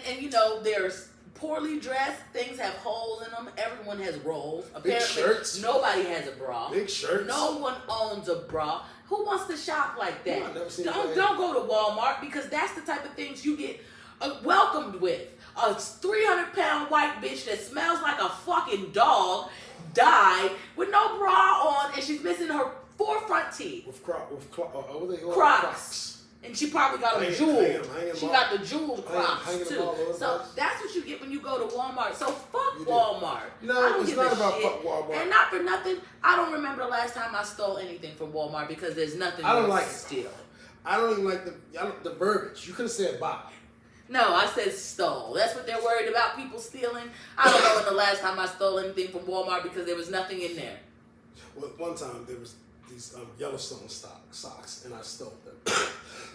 and you know, there's poorly dressed, things have holes in them, everyone has rolls. Apparently, big shirts. Nobody has a bra. Big shirts. No one owns a bra. Who wants to shop like that? I've never seen Don't go to Walmart, because that's the type of things you get welcomed with. A 300-pound white bitch that smells like a fucking dog died with no bra on, and she's missing her 4 front teeth. With Crocs. And she probably got a jewel. She got the jeweled Crocs too. So that's what you get when you go to Walmart. So fuck Walmart. No, it's not about fuck Walmart. And not for nothing, I don't remember the last time I stole anything from Walmart, because there's nothing to steal. I don't even like the verbiage. You could have said buy. No, I said stole. That's what they're worried about, people stealing. I don't know when the last time I stole anything from Walmart, because there was nothing in there. Well, one time there was these Yellowstone socks, and I stole them.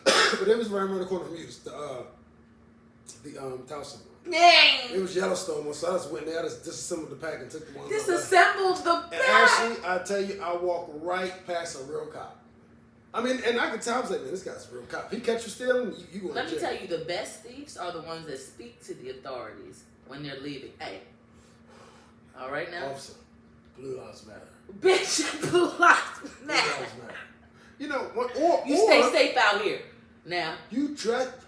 But it was right around the corner from you, the Towson one. Dang! It was Yellowstone, so I just went there, I just disassembled the pack and took the one. Disassembled the pack? And actually, I tell you, I walked right past a real cop. I mean, and I could tell, I was like, man, this guy's a real cop. If he catch you stealing, you going to jail. Let me tell you, the best thieves are the ones that speak to the authorities when they're leaving. Hey, all right now? Officer, Blue Lives Matter. Bitch, Blue Lives Matter. Blue Lives Matter. You know, you stay safe out here. Now,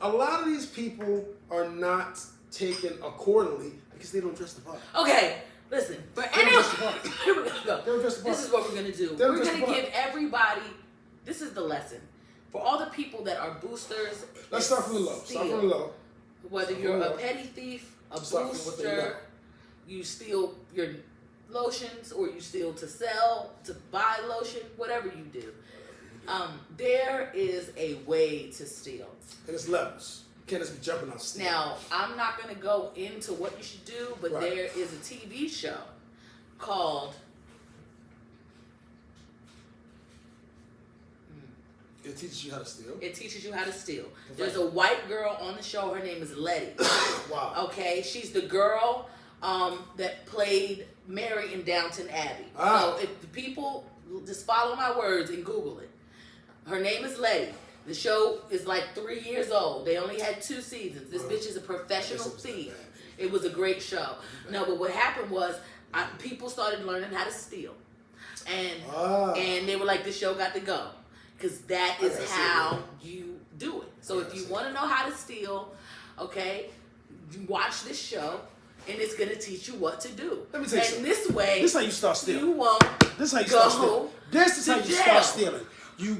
a lot of these people are not taken accordingly because they don't dress the part. Okay, listen. Here we go. They don't dress the part. This is what we're gonna do. We're gonna give everybody. This is the lesson for all the people that are boosters. Let's start from the low. Start from the low. Whether you're a petty thief, a booster, you steal your lotions, or you steal to sell, to buy lotion, whatever you do. There is a way to steal. And it's levels. You can't just be jumping on steal. Now, I'm not going to go into what you should do, but there is a TV show called... It teaches you how to steal? It teaches you how to steal. There's a white girl on the show. Her name is Letty. Wow. Okay? She's the girl that played Mary in Downton Abbey. So if the people... Just follow my words and Google it. Her name is Letty. The show is like 3 years old. They only had 2 seasons. This bitch is a professional thief. It was a great show. No, but what happened was people started learning how to steal. And they were like, this show got to go. Because that is how you do it. So if you want to know how to steal, okay, you watch this show. And it's gonna teach you what to do. Let me tell you something. This way, this is how you start stealing. You won't. This is how you start stealing. This is how you jail. start stealing. You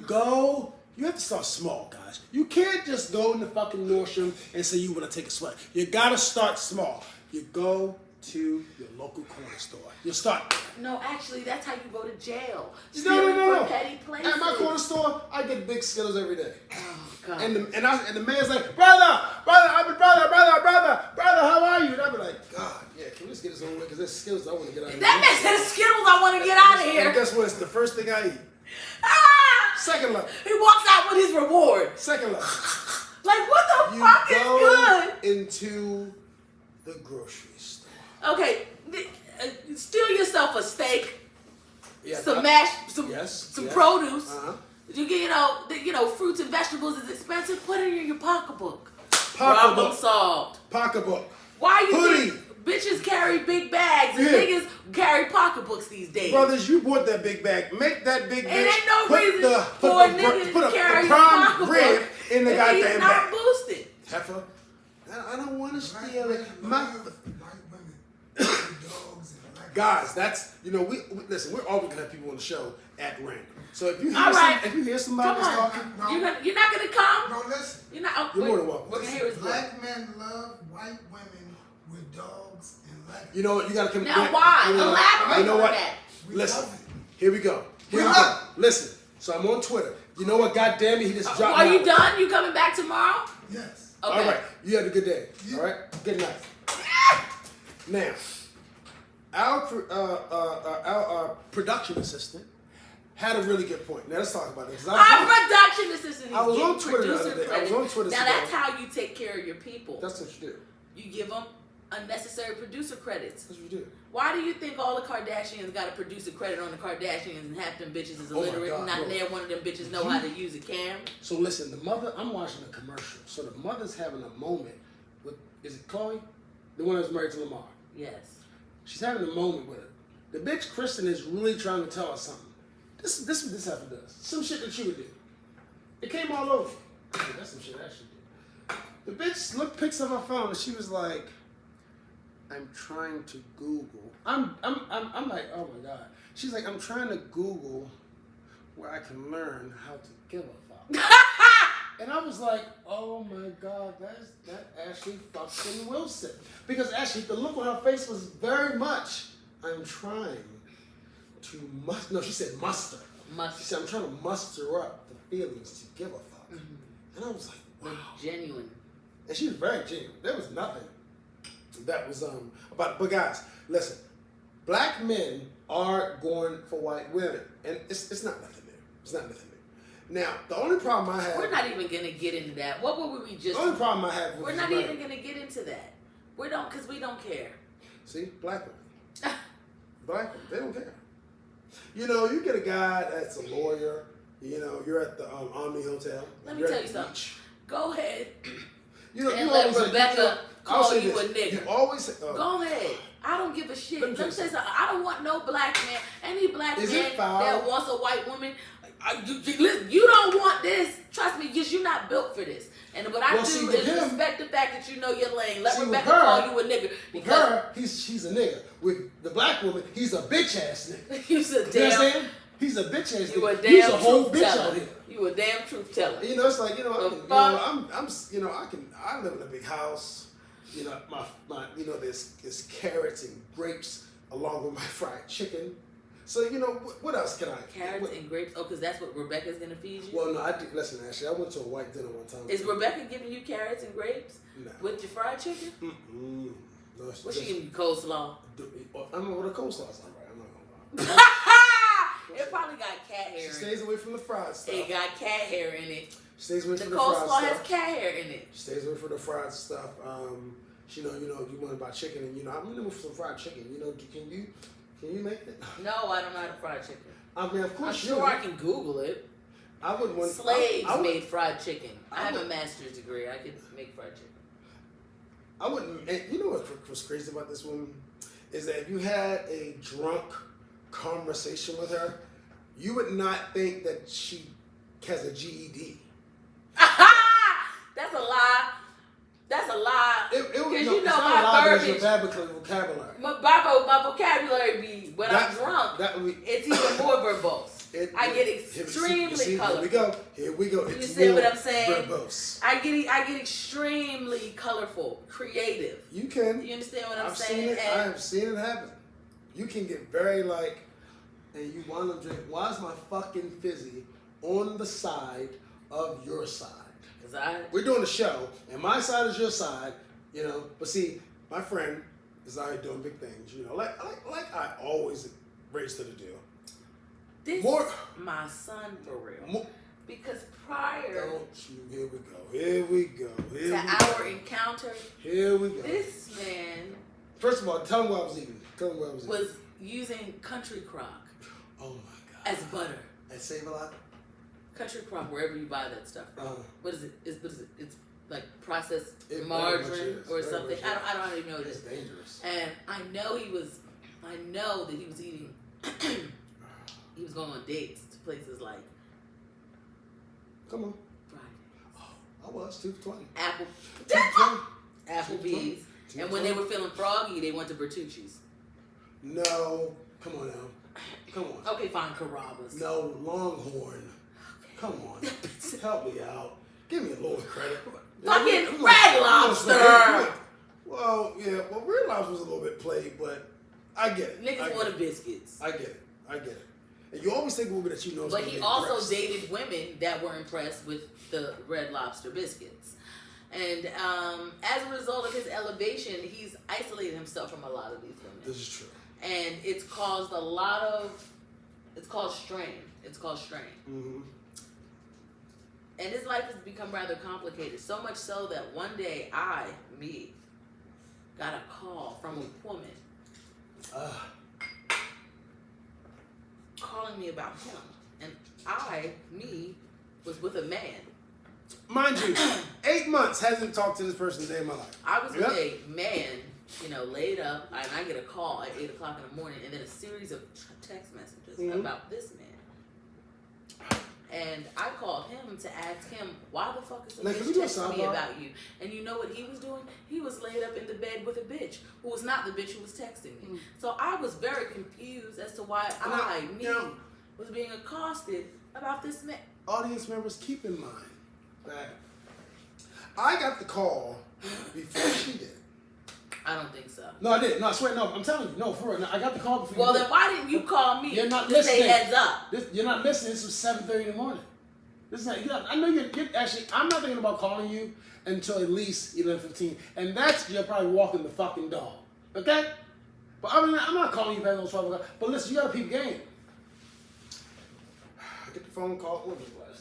have to start small, guys. You can't just go in the fucking Nordstrom and say you want to take a sweat. You gotta start small. You go to your local corner store. You start. No, actually, that's how you go to jail. No. Petty places. At my corner store, I get big Skittles every day. Oh God. And the man's like, brother, how are you? And I be like, God, yeah, can we just get this over with? Because there's Skittles I want to get out of here. That man said Skittles I want to get out of here. And guess what? It's the first thing I eat. Second level. He walks out with his reward. Second level. Like, what the fuck is good? Into the grocery store. Okay, steal yourself a steak, some mash, some produce. You know, fruits and vegetables is expensive. Put it in your pocketbook. Problem solved. Pocketbook. Why you think bitches carry big bags and niggas carry pocketbooks these days? Brothers, you bought that big bag. Make that big bag. And ain't no reason for a nigga to carry a pocketbook rib in the goddamn bag. Not boosted. Heifer, I don't want to steal it. White women, dogs, and black guys, that's we listen. We're always gonna have people on the show at random. So if you hear All right. if you hear somebody that's talking, you're not gonna come. No, listen. You're not. You're more than welcome. We're gonna hear his Black men love white women with dogs and legs. you know what? You gotta come. Now why? Elaborate You know what? on that. We Listen. love it. Here we go. Here we go. Listen. So I'm on Twitter. You know what? God damn it, he just dropped. Are my- you done? You coming back tomorrow? Yes. Okay. All right. You had a good day. Yeah. All right. Good night. Now, our production assistant had a really good point. Now let's talk about this. Our production assistant. I was is on getting Twitter the producer other day. I credit. was on Twitter Now today. that's how you take care of your people. That's what you do. You give them unnecessary producer credits. That's what you do. Why do you think all the Kardashians got a producer credit on the Kardashians and half them bitches is Oh my illiterate God, and not bro. near one of them bitches know how to use a cam? So listen, the mother. I'm watching a commercial. So the mother's having a moment with. Is it Chloe? The one that's married to Lamar. Yes. She's having a moment with her. The bitch Kristen is really trying to tell her something. This is what this heifer does. Some shit that you would do. It came all over. Okay, that's some shit I should do. The bitch picks up her phone and she was like, "I'm trying to Google." I'm like, oh my God. She's like, "I'm trying to Google where I can learn how to give a fuck." And I was like, oh my God, that's Ashley fucking Wilson. Because Ashley, the look on her face was very much, I'm trying to no, she said muster. She said, I'm trying to muster up the feelings to give a fuck. Mm-hmm. And I was like, wow. Genuine. And she was very genuine. There was nothing that was about. But guys, listen, black men are going for white women, and it's not nothing there. It's not nothing there. Now, the only problem I have. We're not even gonna get into that. What were we just? The only problem I have. We're not even gonna get into that. Because we don't care. See, black women. Black women, they don't care. You know, you get a guy that's a lawyer. You know, you're at the Omni Hotel. Let me tell you something. Go ahead. You know, and you let always Rebecca call you this. a nigga. You always Go ahead. I don't give a shit. Let me tell you say something. I don't want no black man. Any black man that wants a white woman, you don't want this. Trust me, because you're not built for this. And what I do is respect the fact that you know your lane. Let Rebecca call you a nigga. With her, she's a nigga. With the black woman, he's a bitch ass nigga. He's a damn. You know what I'm saying? He's a bitch ass nigga. He's a whole bitch out here. You a damn truth teller. You know, it's like I live in a big house. You know, my there's carrots and grapes along with my fried chicken. So, you know, what else can I... Carrots and grapes? Oh, because that's what Rebecca's going to feed you? Well, no, listen, Ashley, I went to a white dinner one time. Is Rebecca giving you carrots and grapes? No. With your fried chicken? Mm-mm. No, what's she giving you, coleslaw? I don't know what a coleslaw is. I'm not going to lie. It probably got cat hair in it. She stays away from the fried stuff. It got cat hair in it. She stays away from the fried stuff. The coleslaw has cat hair in it. She stays away from the fried stuff. You you want to buy chicken, and I'm in the mood for some fried chicken. You know, can you make it? No, I don't know how to fry chicken. I mean, of course I'm sure I can Google it. I wouldn't want. Slaves made fried chicken. I have a master's degree. I can make fried chicken. I wouldn't. And you know what was crazy about this woman is that if you had a drunk conversation with her, you would not think that she has a GED. That's a lie. That's a lie. Because my verbiage. Vocabulary. My vocabulary be when I'm drunk. It's even more verbose. I get extremely colorful. Here we go. You see what I'm saying? Verbose. I get extremely colorful, creative. You can. You understand what I'm saying? I have seen it happen. You can get very and you want to drink. Why is my fucking fizzy on the side of your side? We're doing a show, and my side is your side, But see, my friend is out here doing big things, like I always raised her to do. This my son for real. Because prior Here we go. To our encounter, here we go. This man. First of all, tell him what I was eating. Was using Country Crock. Oh my God. As butter. At Save-A-Lot? Country Crock, wherever you buy that stuff. What is it? It's like processed margarine or something. I don't even know what it is. It's dangerous. And I know that he was eating. He was going on dates to places like. Come on. Fridays. Oh, I was 220. Applebee's. And when they were feeling froggy, they went to Bertucci's. No. Come on now. Come on. Okay, fine, Carrabba's. No, Longhorn. Come on. Help me out. Give me a little credit. Fucking Red Lobster! Well, yeah. Well, Red Lobster was a little bit played, but I get it. Niggas wanted biscuits. I get it. I get it. And you always think a woman that you know is But gonna he be also impressed. dated women that were impressed with the Red Lobster biscuits. And as a result of his elevation, he's isolated himself from a lot of these women. This is true. And it's caused a lot of, it's called strain. It's called strain. Mm-hmm. And his life has become rather complicated. So much so that one day me, got a call from a woman calling me about him. And me, was with a man. Mind you, 8 months hasn't talked to this person a day in my life. I was with a man, laid up, and I get a call at 8 o'clock in the morning, and then a series of text messages about this man. And I called him to ask him, why the fuck is the bitch texting me about you? And you know what he was doing? He was laid up in the bed with a bitch who was not the bitch who was texting me. So I was very confused as to why me was being accosted about this man. Audience members, keep in mind that I got the call before she did. I don't think so. No, I didn't. No, I swear, no. I'm telling you, no, for real. No, I got the call before. Well, then why didn't you call me You're not to listening. say heads up? You're not listening. This was 7:30 in the morning. This is not, I know you're actually. I'm not thinking about calling you until at least 11:15, and that's you're probably walking the fucking dog. Okay? But I mean, I'm not calling you past those 12 o'clock. But listen, you got to peep game. I get the phone call. What was the last?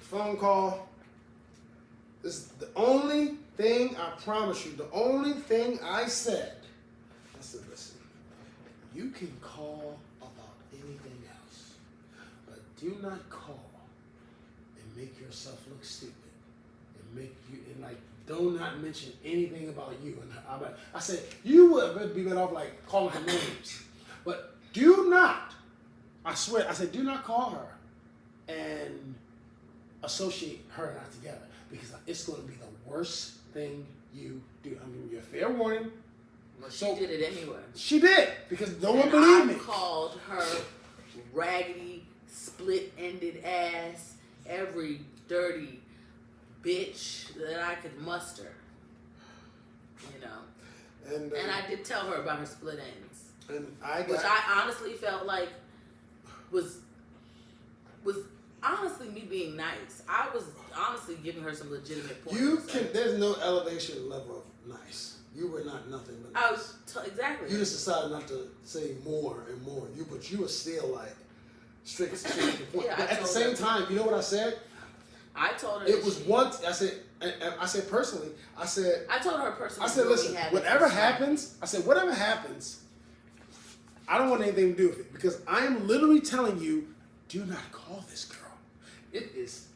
Phone call. This is the only thing I promise you. The only thing I said. I said, listen. You can call about anything else, but do not call and make yourself look stupid and do not mention anything about you. And I said you would be better off like calling her names, but do not. I swear, I said do not call her and associate her and I together because it's going to be the worst thing you do. I'm giving you a fair warning. Well, she did it anyway. She did because no one believed me. I called her raggedy, split-ended ass, every dirty bitch that I could muster. And I did tell her about her split ends, which I honestly felt like was honestly me being nice. I was honestly giving her some legitimate points. There's no elevation level of nice. You were not nothing but nice. Exactly. You just decided not to say more and more. But you were still like strict to the point. Yeah, but at the same time, you know what I said? I told her it was once. I said personally. I told her personally. I said, listen, whatever happens. I said, whatever happens, I don't want anything to do with it because I am literally telling you, do not call this girl. It is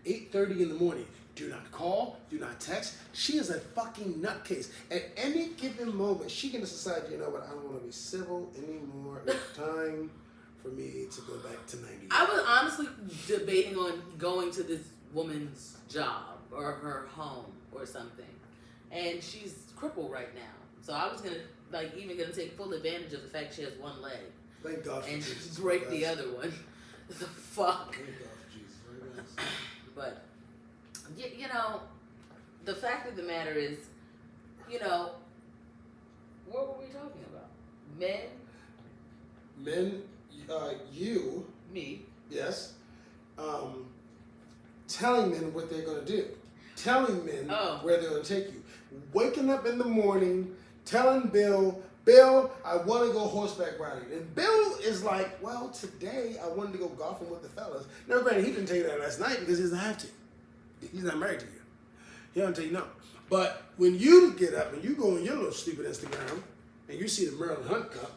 8:30 in the morning. Do not call. Do not text. She is a fucking nutcase. At any given moment, she can decide, you know what, I don't want to be civil anymore. It's time for me to go back to 90. I was honestly debating on going to this woman's job or her home or something. And she's crippled right now. So I was going to, even going to take full advantage of the fact she has one leg. Thank God for Jesus. And break the other one. The fuck? Thank God for Jesus. Very nice. But, the fact of the matter is, what were we talking about? Men? Men, you. Me. Yes. Telling men what they're going to do. Telling men where they're going to take you. Waking up in the morning, telling Bill, I want to go horseback riding. And Bill is like, well, today I wanted to go golfing with the fellas. Now, granted, he didn't tell you that last night because he doesn't have to. He's not married to you. He don't tell you no. But when you get up and you go on your little stupid Instagram and you see the Maryland Hunt Cup,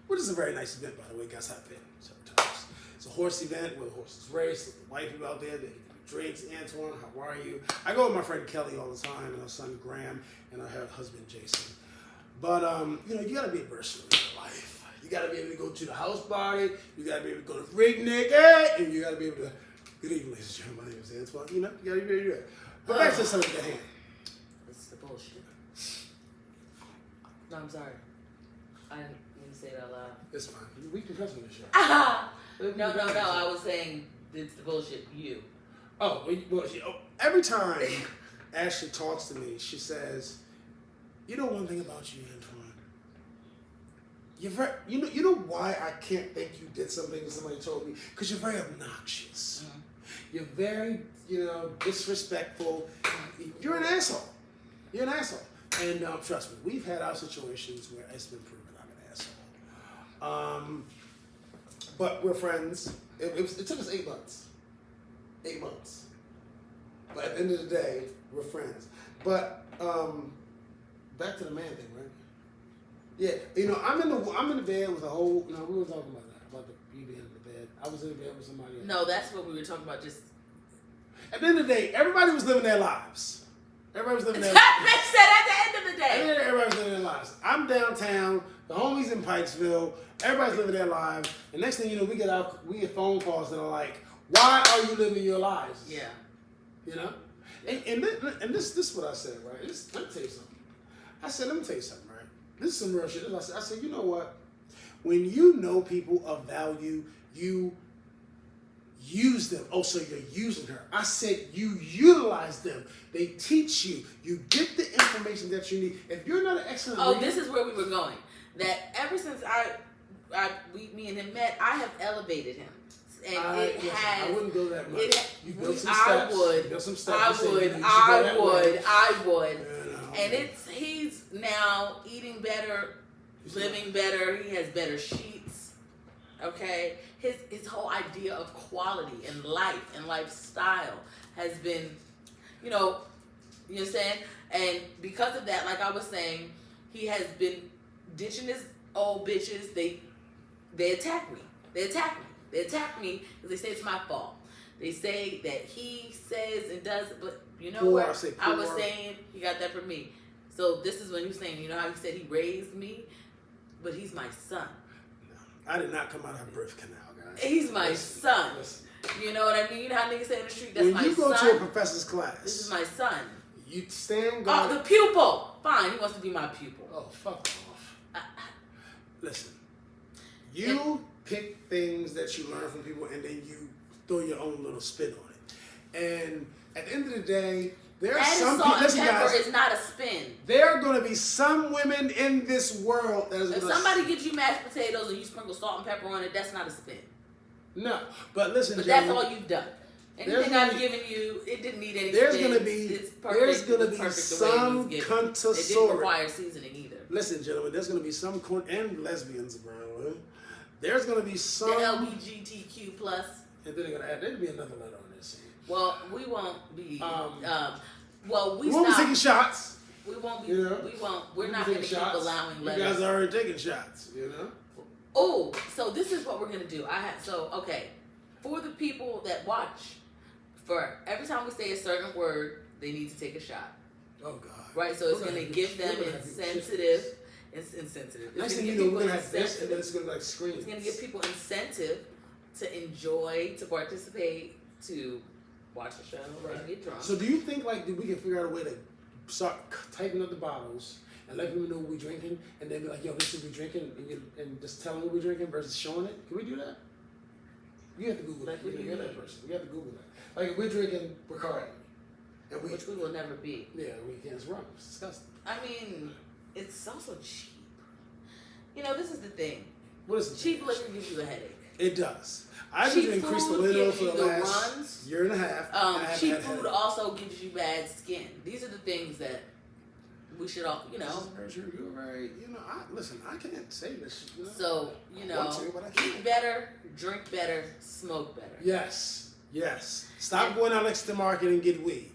which is a very nice event, by the way, guys, I've been sometimes. It's a horse event where the horses race, the white people out there, they give you drinks. Antoine, how are you? I go with my friend Kelly all the time, and her son Graham, and her husband Jason. But, you got to be versatile in your life. You got to be able to go to the house party. You got to be able to go to Freaknik, and you got to be able to, good evening, ladies and gentlemen, my name is Antoine. You got to be able to do that. But back to something at hand. This is the bullshit. No, I'm sorry. I didn't mean to say it out loud. It's fine. We can cuss on the show. No. I was saying it's the bullshit you. Oh, well, every time Ashley talks to me, she says, "You know one thing about you, Antoine. You're very, you know why I can't think you did something that somebody told me? Because you're very obnoxious. Mm-hmm. You're very, disrespectful. You're an asshole. You're an asshole." And trust me, we've had our situations where it's been proven I'm an asshole. But we're friends. It took us 8 months. 8 months. But at the end of the day, we're friends. But back to the man thing, right? Yeah, I'm in the bed with a whole. No, we were talking about you being in the bed. I was in the bed with somebody else. No, that's what we were talking about. Just at the end of the day, everybody was living their lives. Everybody was living their lives. Bitch said at the end of the day. Everybody was living their lives. I'm downtown. The homies in Pikesville. Everybody's living their lives. The next thing you know, we get phone calls that are like, "Why are you living your lives?" Yeah. And this is what I said, right? Let me tell you something. I said, let me tell you something, right? This is some real shit. I said, you know what? When you know people of value, you use them. Oh, so you're using her. I said you utilize them. They teach you. You get the information that you need. If you're not an excellent reader, this is where we were going. That ever since me and him met, I have elevated him. And I wouldn't go that much. You built some steps. I would. Yeah, and he's now eating better, living better. He has better sheets. Okay, his whole idea of quality and life and lifestyle has been, you know what I'm saying? And because of that, like I was saying, he has been ditching his old bitches. They attack me. They attack me because they say it's my fault. They say that he says and does, but you know what? I was saying he got that from me. So this is when you're saying, you know how he said he raised me, but he's my son. No, I did not come out of birth canal, guys. He's my son. Listen. You know what I mean? You know how niggas say in the street, that's my son. When you go to a professor's class, this is my son. You stand guard. Oh, the pupil. Fine, he wants to be my pupil. Oh, fuck off. Listen, you pick things that you learn from people and then you throw your own little spin on it. And at the end of the day, there are some people. Listen, guys, is not a spin. There are going to be some women in this world that is. If somebody gives you mashed potatoes and you sprinkle salt and pepper on it, that's not a spin. No, but listen. But that's all you've done. Anything I've given you, it didn't need any. There's spin. going to be. There's going to be some cunt. It didn't require seasoning either. Listen, gentlemen, there's going to be some and lesbians around. Huh? There's going to be some. The LGBTQ plus. And then they're going to add. There'll be another letter on this. Well, we won't be. We won't be taking shots. We won't be. We won't. We're not going to keep allowing letters. You guys are already taking shots. Oh, so this is what we're going to do. Okay. For the people that watch, for every time we say a certain word, they need to take a shot. Oh God. Right. So it's going to give them incentive. It's insensitive. Next thing you know, we're going to have this, and then it's going to be like screaming. It's going to give people incentive to enjoy, to participate, to watch the show, and get drunk. So do you think we can figure out a way to start typing up the bottles and let people know what we're drinking, and then be like, yo, this is what we're drinking, and just tell them what we're drinking versus showing it? Can we do that? You have to Google that. You're that person. You have to Google that. Like if we're drinking Bacardi, which we will never be. Yeah, we can't. It's wrong. It's disgusting. I mean, it's also cheap. This is the thing. What is it? Cheap liquor gives you a headache. It does. I've been drinking Cristalino for the last year and a half. Cheap food also gives you bad skin. These are the things that we should all, This is very true. You're very, listen, I can't say this. So, eat better, drink better, smoke better. Yes. Stop going out next to the market and get weed.